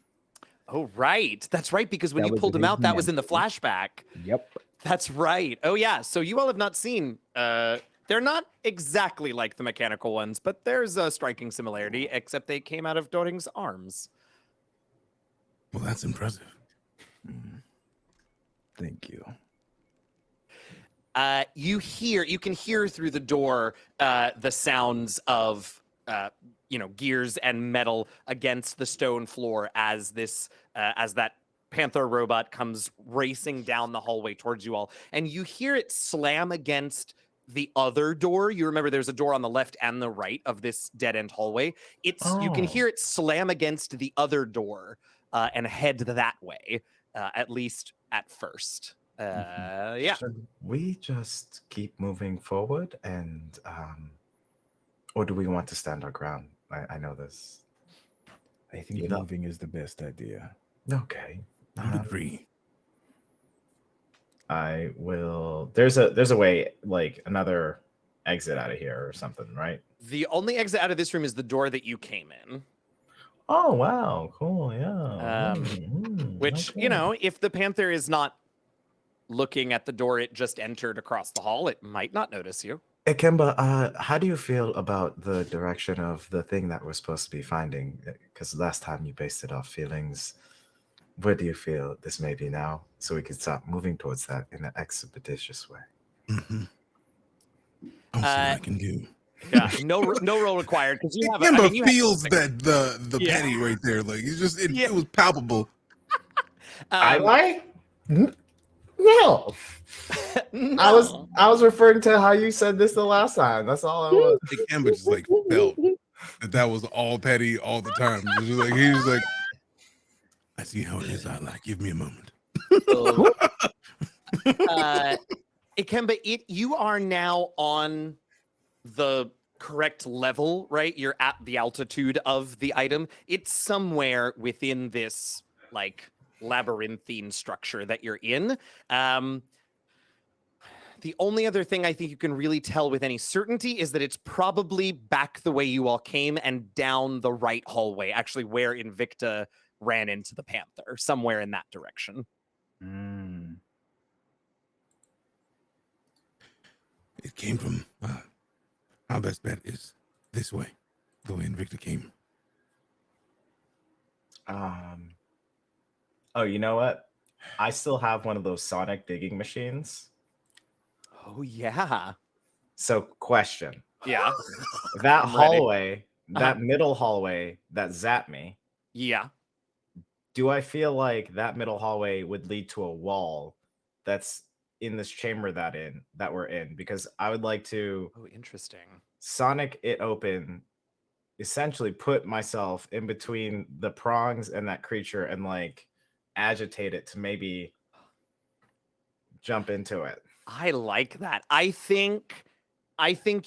Oh, right. That's right, because when That you was pulled in him his out, that was in the memory. flashback. Yep. That's right. Oh, yeah. So you all have not seen... they're not exactly like the mechanical ones, but there's a striking similarity, except they came out of Doring's arms. Well, that's impressive. Thank you. You can hear through the door the sounds of gears and metal against the stone floor as that panther robot comes racing down the hallway towards you all, and you hear it slam against the other door. You remember there's a door on the left and the right of this dead end hallway. You can hear it slam against the other door and head that way, at least at first. Yeah. Should we just keep moving forward and or do we want to stand our ground? I know this. I think moving is the best idea. Okay. I would agree. I will. There's a way, like another exit out of here or something, right? The only exit out of this room is the door that you came in. Oh wow, cool, yeah. Which, okay. if the panther is not looking at the door it just entered across the hall, it might not notice you. Ikemba, how do you feel about the direction of the thing that we're supposed to be finding? Because last time you based it off feelings. Where do you feel this may be now, so we can start moving towards that in an expeditious way? Mm-hmm. I'll see what I can do. Yeah, no roll required because you have. Ikemba You have feels that the Yeah. petty right there. Like it's just Yeah. it was palpable. I Um, lie? No. no. I was referring to how you said this the last time. That's all I was. Ikemba just like felt that was all petty all the time. It was just like he was like, I see how it is. I like. Give me a moment. Ikemba, you are now on the correct level, right? You're at the altitude of the item. It's somewhere within this like labyrinthine structure that you're in. The only other thing I think you can really tell with any certainty is that it's probably back the way you all came and down the right hallway, actually where Invicta ran into the Panther, somewhere in that direction. It came from our best bet is this way, the way Invicta came. Oh, you know what? I still have one of those sonic digging machines. Oh yeah. So, question. Yeah. That I'm ready. hallway, that middle hallway that zapped me. Yeah. Do I feel like that middle hallway would lead to a wall that's in this chamber that we're in? Because I would like to interesting. sonic it open, essentially put myself in between the prongs and that creature and like agitate it to maybe jump into it. I like that. I think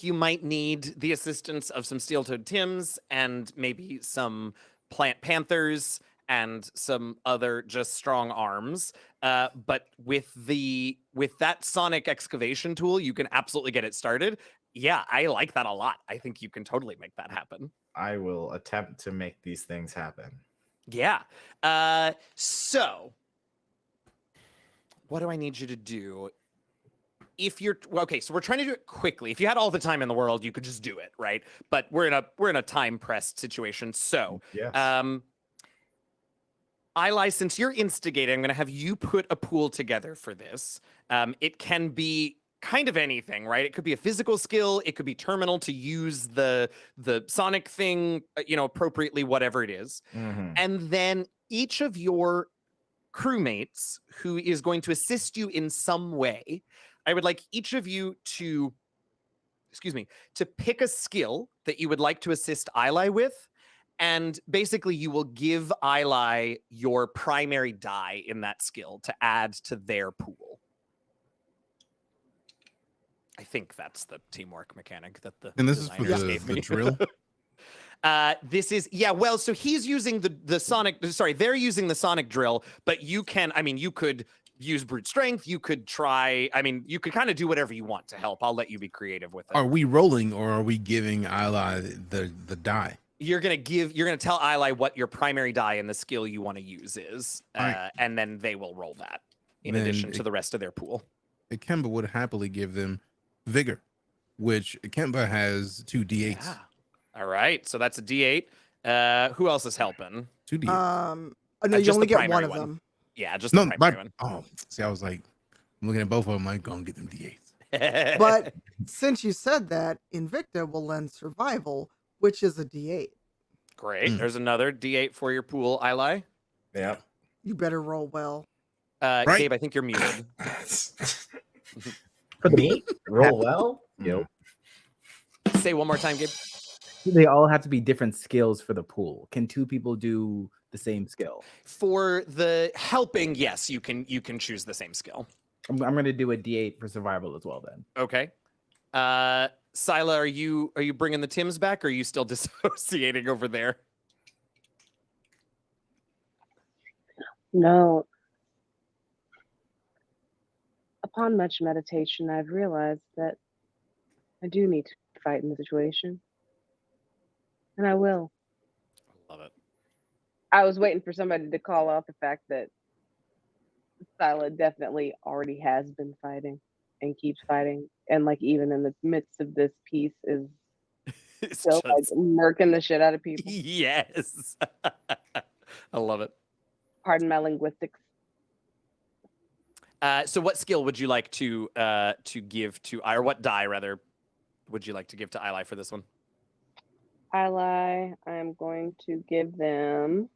you might need the assistance of some steel-toed Tims and maybe some plant panthers and some other just strong arms. But with that sonic excavation tool, you can absolutely get it started. Yeah, I like that a lot. I think you can totally make that happen. I will attempt to make these things happen. Yeah. So what do I need you to do? If you're okay, so we're trying to do it quickly. If you had all the time in the world, you could just do it, right? But we're in a time pressed situation. So, yes. Ilay, since you're instigating, I'm going to have you put a pool together for this. It can be kind of anything, right? It could be a physical skill. It could be terminal to use the sonic thing, appropriately, whatever it is. Mm-hmm. And then each of your crewmates who is going to assist you in some way, I would like each of you to pick a skill that you would like to assist Ilay with. And basically, you will give Ilay your primary die in that skill to add to their pool. I think that's the teamwork mechanic that the And this is for designers gave the me. drill. This is well. So he's using the sonic. Sorry, they're using the sonic drill. But you can. I mean, you could use brute strength. You could try. I mean, you could kind of do whatever you want to help. I'll let you be creative with it. Are we rolling or are we giving Ilay the die? You're gonna tell Ilay what your primary die in the skill you want to use is, Right. and then they will roll that in Then addition to the rest of their pool. Ikemba would happily give them vigor, which Ikemba has 2 d8s. Yeah. All right, so that's a D8. Who else is helping? 2 d8s. No, you just only the get one primary of one. them. Yeah, just the primary one. Oh, see, I was like, I'm looking at both of them. Like, gonna get them d8s. But since you said that, Invicta will lend survival, which is a d8. Great. There's another D8 for your pool, Ilay. Yeah. You better roll well. Right. Gabe, I think you're muted. For me? Roll well? Yep. Say one more time, Gabe. They all have to be different skills for the pool. Can 2 people do the same skill? For the helping, yes, you can choose the same skill. I'm going to do a D8 for survival as well then. Okay. Sila, are you bringing the Tims back, or are you still dissociating over there? No. Upon much meditation, I've realized that I do need to fight in the situation. And I will. Love it. I was waiting for somebody to call out the fact that Sila definitely already has been fighting. and keeps fighting. And like even in the midst of this piece is It's still like just murking the shit out of people. yes. I love it. Pardon my linguistics. So what skill would you like to give to, or what die rather would you like to give to Ilay for this one? Ilay, I'm going to give them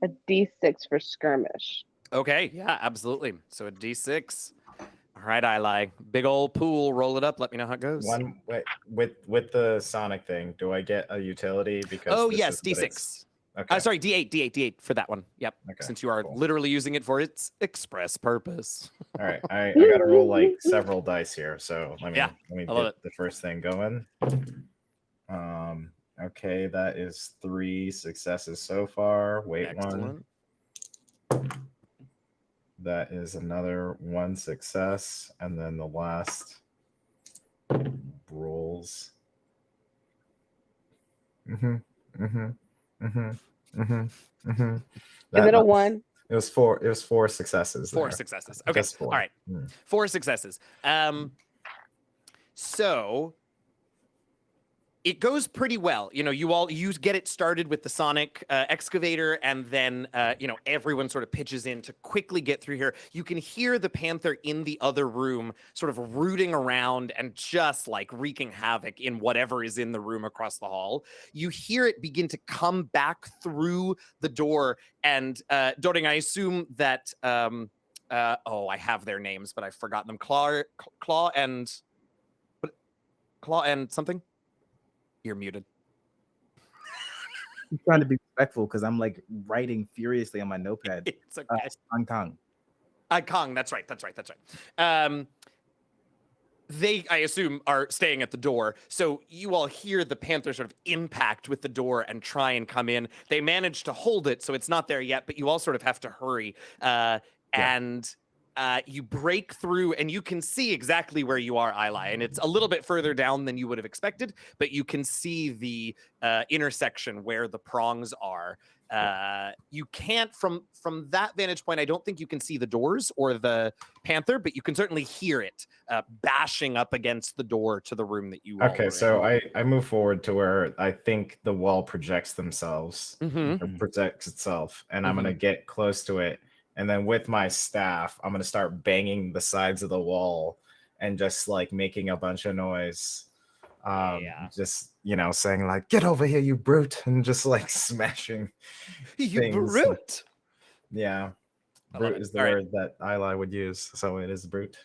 a D6 for skirmish. Okay, yeah, absolutely. So a D6. All right, Ilay. Big old pool. Roll it up. Let me know how it goes. One wait, with the Sonic thing, do I get a utility? Because Oh this yes, is what it's- D6. Okay. Sorry, D8 for that one. Yep. Okay, Since you are cool. literally using it for its express purpose. All right, I gotta roll like several dice here, so let me I love get the first thing going. Okay, that is 3 successes so far. Wait, Excellent. one. That is another 1 success, and then the last rolls. Is it a 1? It was 4. It was 4 successes. 4 there. successes. Okay. Just 4. All right. 4 successes. So it goes pretty well. You know, you get it started with the Sonic excavator, and then everyone sort of pitches in to quickly get through here. You can hear the Panther in the other room sort of rooting around and just like wreaking havoc in whatever is in the room across the hall. You hear it begin to come back through the door, and Doring, I assume that I have their names, but I've forgotten them. Claw and something. You're muted. I'm trying to be respectful because I'm like writing furiously on my notepad. It's okay. Hong Kong. Kong, that's right. They, I assume, are staying at the door. So you all hear the Panther sort of impact with the door and try and come in. They manage to hold it, so it's not there yet, but you all sort of have to hurry. And you break through, and you can see exactly where you are, Ilay. And it's a little bit further down than you would have expected, but you can see the intersection where the prongs are. You can't, from that vantage point, I don't think you can see the doors or the Panther, but you can certainly hear it bashing up against the door to the room that you all Okay, were so in. I move forward to where I think the wall projects themselves, or projects itself, and I'm gonna get close to it, and then with my staff, I'm gonna start banging the sides of the wall and just like making a bunch of noise. Just saying like, "Get over here, you brute," and just like smashing You things. brute. Yeah, brute is the word that Ilay would use, so it is brute,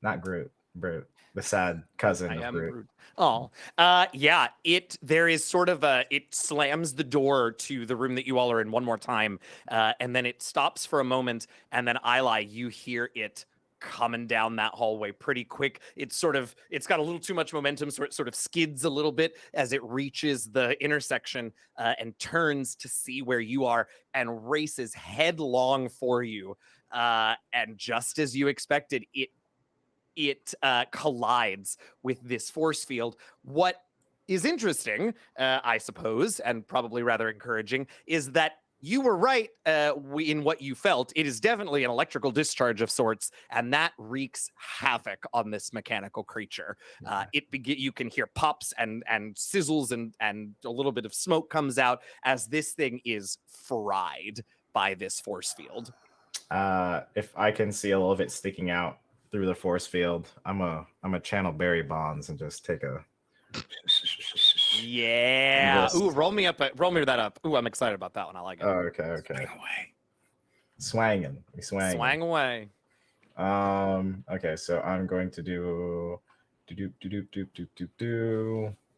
not Groot. Brute, the sad cousin of Groot. Oh, there is sort of it slams the door to the room that you all are in one more time, and then it stops for a moment, and then Ilay, you hear it coming down that hallway pretty quick. It's got a little too much momentum, so it sort of skids a little bit as it reaches the intersection and turns to see where you are and races headlong for you. And just as you expected, it collides with this force field. What is interesting, I suppose, and probably rather encouraging, is that you were right in what you felt. It is definitely an electrical discharge of sorts, and that wreaks havoc on this mechanical creature. You can hear pops and sizzles and a little bit of smoke comes out as this thing is fried by this force field. If I can see a little bit sticking out through the force field, I'm a channel Barry Bonds and just take a. Yeah. Ooh, roll me that up. Ooh, I'm excited about that one. I like it. Oh, okay. Swanging. Swang away. Okay, so I'm going to do.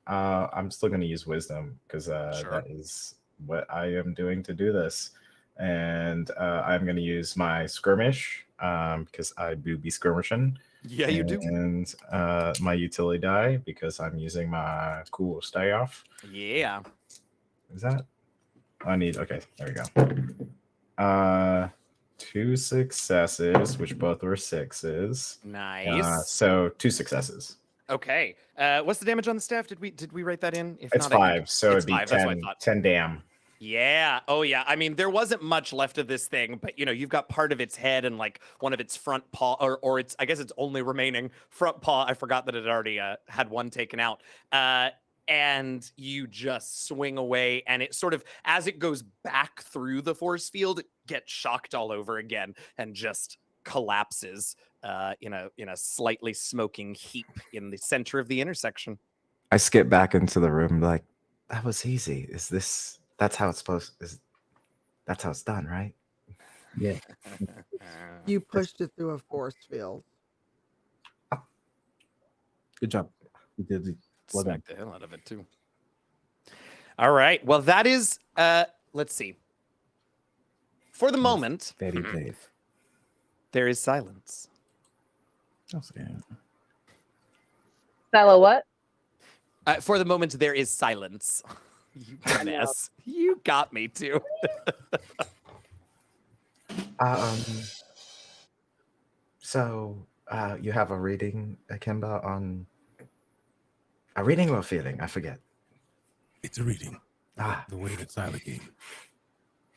I'm still going to use wisdom because that is what I am doing to do this, and I'm going to use my skirmish because I do be skirmishing. Yeah, you do. And my utility die because I'm using my cool staff. Yeah. Is that? Okay, there we go. 2 successes, which both were 6s. Nice. So 2 successes. Okay. What's the damage on the staff? Did we write that in? If It's not, 5, so it'd be 5. 10 damn. Yeah. Oh, yeah. I mean, there wasn't much left of this thing, but you've got part of its head and like one of its front paw, or its, I guess its only remaining front paw. I forgot that it already had one taken out. And you just swing away, and it sort of, as it goes back through the force field, it gets shocked all over again and just collapses in a slightly smoking heap in the center of the intersection. I skip back into the room like, that was easy. That's how it's that's how it's done, right? Yeah. You pushed it through a force field. Good job. You did. Well done. Smack the hell out of it too. All right. Well, that is. Let's see. For the moment, Very brave. there is silence. Silo, what? For the moment, there is silence. You mess. You got me too. So you have a reading, Ikemba, on a reading or a feeling? I forget. It's a reading. The way that Silent came.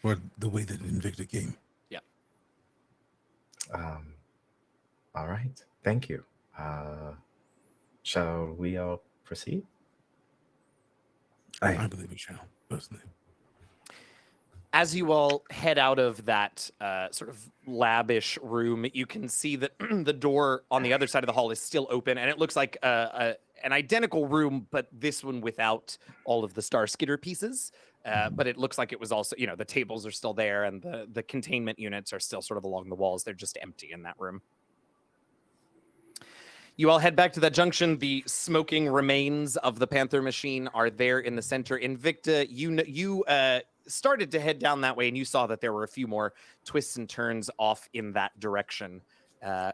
Or the way that Invicta came. Yeah. All right. Thank you. Shall we all proceed? I believe we shall, personally. As you all head out of that sort of lavish room, you can see that the door on the other side of the hall is still open, and it looks like an identical room, but this one without all of the star skitter pieces. But it looks like it was also, the tables are still there, and the containment units are still sort of along the walls. They're just empty in that room. You all head back to that junction. The smoking remains of the Panther machine are there in the center. Invicta, you started to head down that way, and you saw that there were a few more twists and turns off in that direction.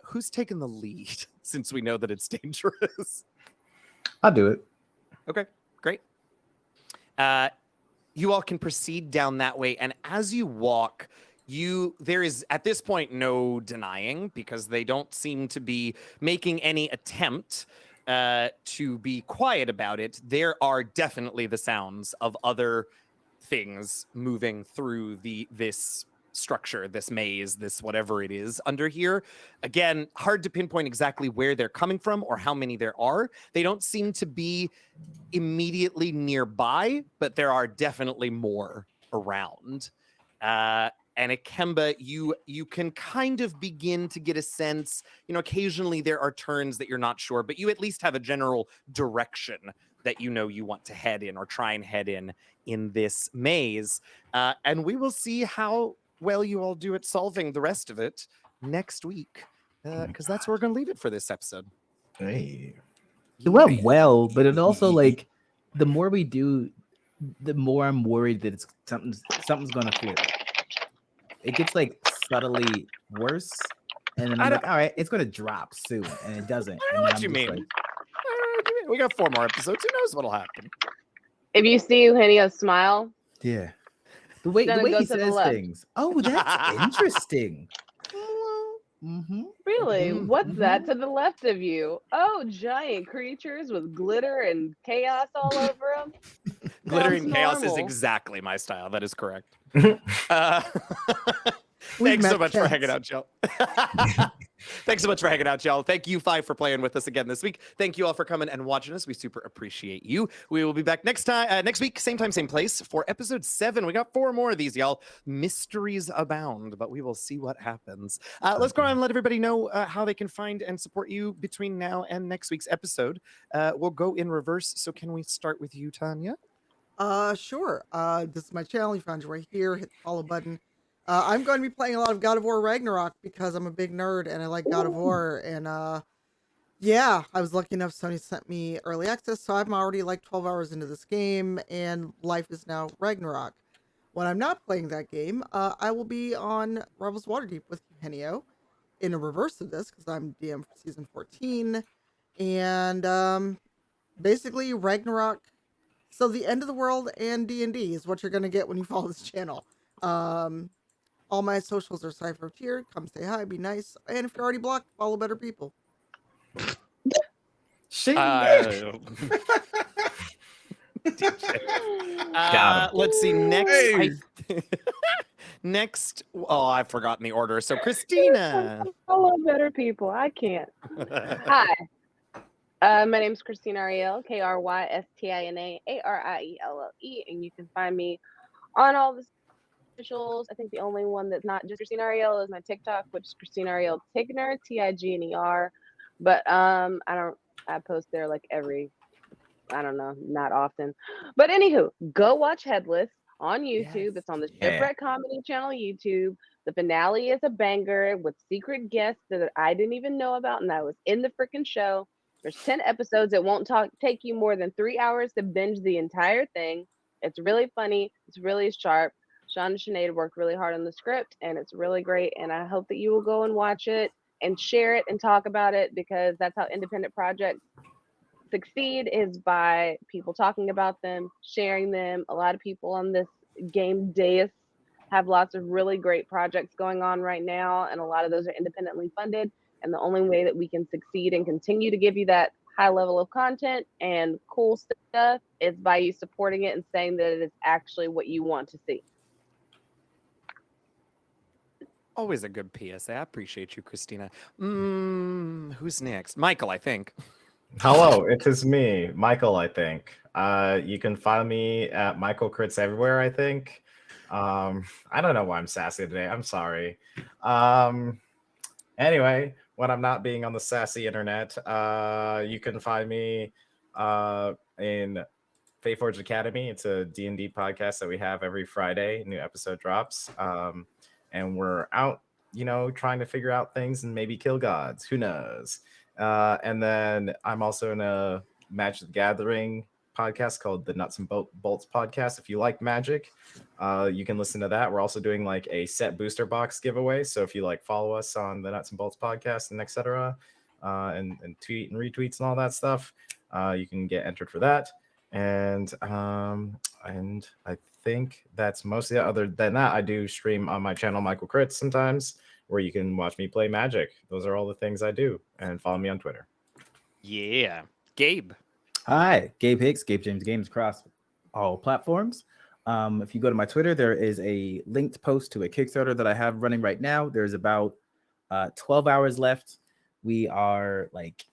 Who's taking the lead, since we know that it's dangerous? I'll do it. Okay, great. You all can proceed down that way, and as you walk, there is at this point no denying, because they don't seem to be making any attempt to be quiet about it. There are definitely the sounds of other things moving through this structure, this maze, this whatever it is under here. Again, hard to pinpoint exactly where they're coming from or how many there are. They don't seem to be immediately nearby, but there are definitely more around. And Ikemba, you can kind of begin to get a sense, occasionally there are turns that you're not sure, but you at least have a general direction that you want to head in or try and head in this maze. And we will see how well you all do at solving the rest of it next week, because that's where we're going to leave it for this episode. Hey. It went well, but it also, like, the more we do, the more I'm worried that something's going to flip. It gets like subtly worse, and then I'm like, all right, it's gonna drop soon, and it doesn't. I know what you mean. We got 4 more episodes. Who knows what'll happen? If you see Eugenio smile, yeah, the way Then it he goes to the says left. things. Oh, that's interesting. Mm-hmm. really, Mhm. what's that to the left of you? Oh, giant creatures with glitter and chaos all over them. Glittering Sounds chaos is normal. exactly my style. That is correct. We've Thanks so met much for cats. hanging out, Jill. Thanks so much for hanging out, y'all. Thank you, Five, for playing with us again this week. Thank you all for coming and watching us. We super appreciate you. We will be back next week, same time, same place, for episode 7. We got 4 more of these, y'all. Mysteries abound, but we will see what happens. Let's go around and let everybody know how they can find and support you between now and next week's episode. We'll go in reverse. So can we start with you, Tanya? Sure. This is my channel. You found your way here. Hit the follow button. I'm going to be playing a lot of God of War Ragnarok because I'm a big nerd and I like God of War. And yeah, I was lucky enough. Sony sent me early access, so I'm already like 12 hours into this game, and life is now Ragnarok. When I'm not playing that game, I will be on Rebels Waterdeep with Eugenio in a reverse of this because I'm DM for season 14, and basically Ragnarok. So the end of the world and D&D is what you're going to get when you follow this channel. All my socials are Cypher Tier. Come say hi, be nice. And if you're already blocked, follow better people. Got him. Let's see. Next, Hey. next. Oh, I've forgotten the order. So, Christina. I love better people. I can't. Hi. My name's Christina Ariel, KRYSTINA ARIELLE, and you can find me on all the socials. I think the only one that's not just Christina Ariel is my TikTok, which is Christina Ariel Tigner, TIGNER. But I post there like not often. But anywho, go watch Headless on YouTube. Yes. It's on the Yeah. Shipwreck Comedy channel YouTube. The finale is a banger with secret guests that I didn't even know about, and I was in the freaking show. There's 10 episodes. It won't take you more than 3 hours to binge the entire thing. It's really funny. It's really sharp. Sean and Sinead worked really hard on the script, and it's really great. And I hope that you will go and watch it and share it and talk about it, because that's how independent projects succeed, is by people talking about them, sharing them. A lot of people on this game dais have lots of really great projects going on right now, and a lot of those are independently funded. And the only way that we can succeed and continue to give you that high level of content and cool stuff is by you supporting it and saying that it is actually what you want to see. Always a good PSA. I appreciate you, Christina. Who's next? Michael, I think. Hello, it is me, Michael, I think. You can find me at Michael Crits everywhere, I think. I don't know why I'm sassy today. I'm sorry. Anyway, when I'm not being on the sassy internet, you can find me in Fateforged Academy. It's a D&D podcast that we have every Friday. New episode drops. And we're out, trying to figure out things and maybe kill gods. Who knows? And then I'm also in a Magic the Gathering podcast called the Nuts and Bolts podcast. If you like Magic, you can listen to that. We're also doing like a set booster box giveaway. So if you follow us on the Nuts and Bolts podcast and etc., and tweet and retweets and all that stuff, you can get entered for that. And I think that's mostly it. Other than that, I do stream on my channel Michael Crits sometimes, where you can watch me play Magic. Those are all the things I do. And follow me on Twitter. Yeah. Gabe. Hi, Gabe Hicks, Gabe James Games across all platforms. If you go to my Twitter, there is a linked post to a Kickstarter that I have running right now. There's about 12 hours left. We are like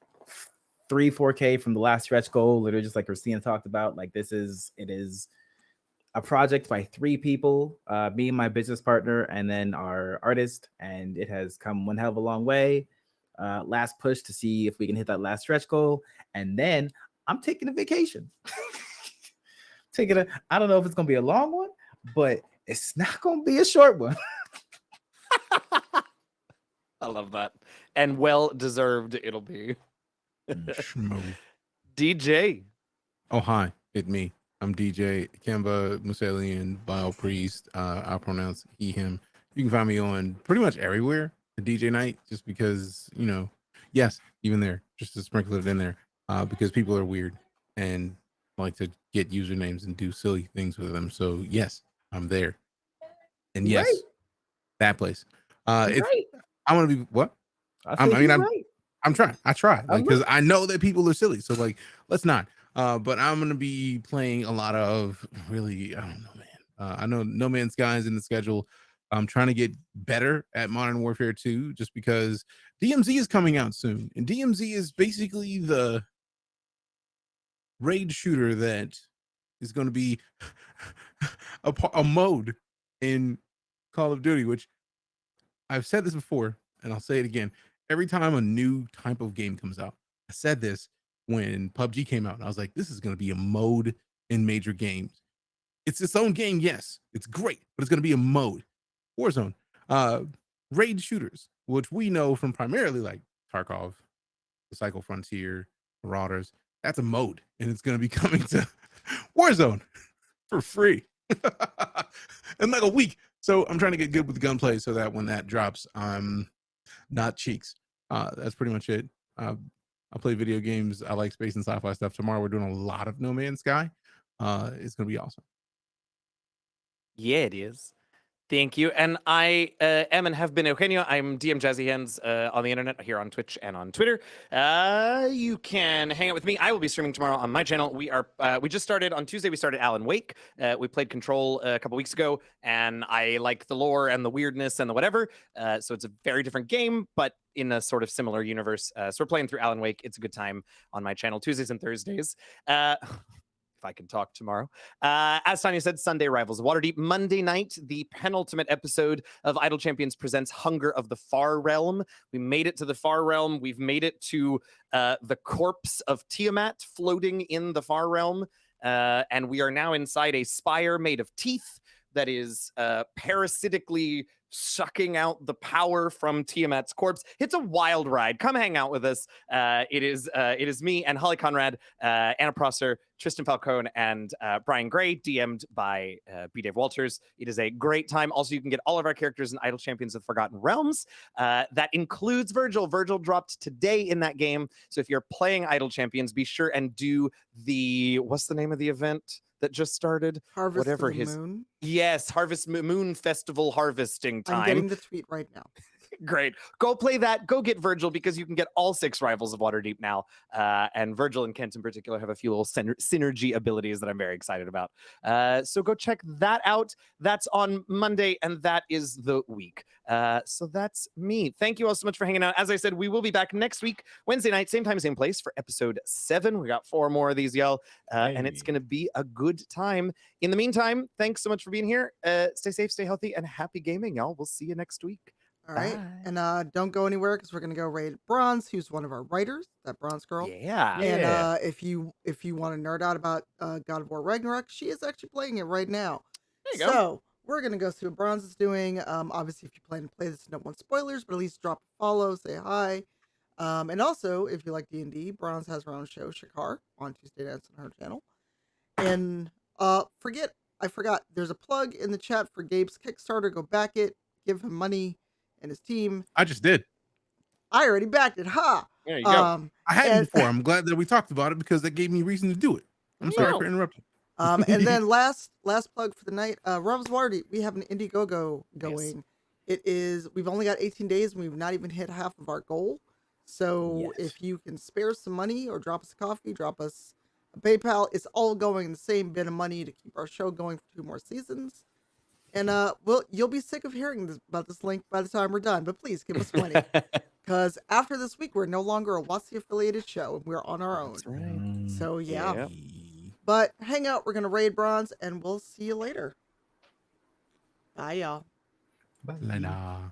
4K from the last stretch goal, literally just like Christina talked about. It is a project by 3 people, me and my business partner, and then our artist, and it has come one hell of a long way. Last push to see if we can hit that last stretch goal, and then I'm taking a vacation. I don't know if it's gonna be a long one, but it's not gonna be a short one. I love that. And well deserved it'll be. DJ. Oh, hi, it's me. I'm DJ Ikemba, Musalian Bio Priest. I'll pronounce he, him. You can find me on pretty much everywhere, the DJ night, just because, yes, even there, just to sprinkle it in there, because people are weird and like to get usernames and do silly things with them. So yes, I'm there. And yes, Right. that place. Right. I want to be what? I'm trying. I try because I know that people are silly. So let's not. But I'm gonna be playing a lot of really, I don't know, man. I know No Man's Sky is in the schedule. I'm trying to get better at Modern Warfare 2 just because DMZ is coming out soon, and DMZ is basically the raid shooter that is going to be a mode in Call of Duty, which I've said this before, and I'll say it again. Every time a new type of game comes out, I said this when PUBG came out, and I was like, this is going to be a mode in major games. It's its own game, yes, it's great, but it's going to be a mode. Warzone, raid shooters, which we know from primarily like Tarkov, the Cycle Frontier, Marauders. That's a mode, and it's going to be coming to Warzone for free in like a week. So I'm trying to get good with the gunplay so that when that drops, I'm not cheeks. That's pretty much it. I play video games. I like space and sci-fi stuff. Tomorrow we're doing a lot of No Man's Sky. It's going to be awesome. Yeah, it is. Thank you. And I am and have been Eugenio. I'm DM Jazzy Hands on the internet, here on Twitch and on Twitter. You can hang out with me. I will be streaming tomorrow on my channel. We just started on Tuesday. We started Alan Wake. We played Control a couple weeks ago, and I like the lore and the weirdness and the whatever. So it's a very different game, but in a sort of similar universe. So we're playing through Alan Wake. It's a good time on my channel, Tuesdays and Thursdays. If I can talk tomorrow. As Tanya said, Sunday Rivals of Waterdeep. Monday night, the penultimate episode of Idle Champions presents Hunger of the Far Realm. We made it to the Far Realm. We've made it to the corpse of Tiamat floating in the Far Realm. And we are now inside a spire made of teeth that is parasitically sucking out the power from Tiamat's corpse. It's a wild ride. Come hang out with us. It is me and Holly Conrad, Anna Prosser, Tristan Falcone, and Brian Gray, DM'd by B. Dave Walters. It is a great time. Also, you can get all of our characters in Idle Champions of the Forgotten Realms. That includes Virgil. Virgil dropped today in that game. So if you're playing Idle Champions, be sure and do what's the name of the event that just started? Harvest Whatever of the Moon. Yes, Harvest Moon Festival harvesting time. I'm getting the tweet right now. Great. Go play that. Go get Virgil, because you can get all 6 Rivals of Waterdeep now. And Virgil and Kent in particular have a few little synergy abilities that I'm very excited about. So go check that out. That's on Monday, and that is the week. So that's me. Thank you all so much for hanging out. As I said, we will be back next week, Wednesday night, same time, same place, for episode 7. We got 4 more of these, y'all. And it's going to be a good time. In the meantime, thanks so much for being here. Stay safe, stay healthy, and happy gaming, y'all. We'll see you next week. All right. Bye. And don't go anywhere, because we're going to go raid Bronze, who's one of our writers, that Bronze girl. Yeah. And if you want to nerd out about God of War Ragnarok, she is actually playing it right now. There you go. So we're going to go see what Bronze is doing. Obviously, if you plan to play this, you don't want spoilers, but at least drop a follow, say hi. And also, if you like D&D, Bronze has her own show, Shakar, on Tuesday nights on her channel. And I forgot, there's a plug in the chat for Gabe's Kickstarter. Go back it, give him money and his team. I just did. I already backed it. Ha! There you go. I hadn't before. I'm glad that we talked about it, because that gave me reason to do it. I'm sorry for interrupting. And then last plug for the night, Revs Waterdeep, we have an Indiegogo going. Yes. We've only got 18 days and we've not even hit half of our goal. So if you can spare some money or drop us a coffee, drop us a PayPal, it's all going in the same bit of money to keep our show going for 2 more seasons. And you'll be sick of hearing about this link by the time we're done, but please give us money. Because after this week, we're no longer a WotC affiliated show, and we're on our own. That's right. So yeah. But hang out, we're gonna raid Bronze, and we'll see you later. Bye, y'all. Bye.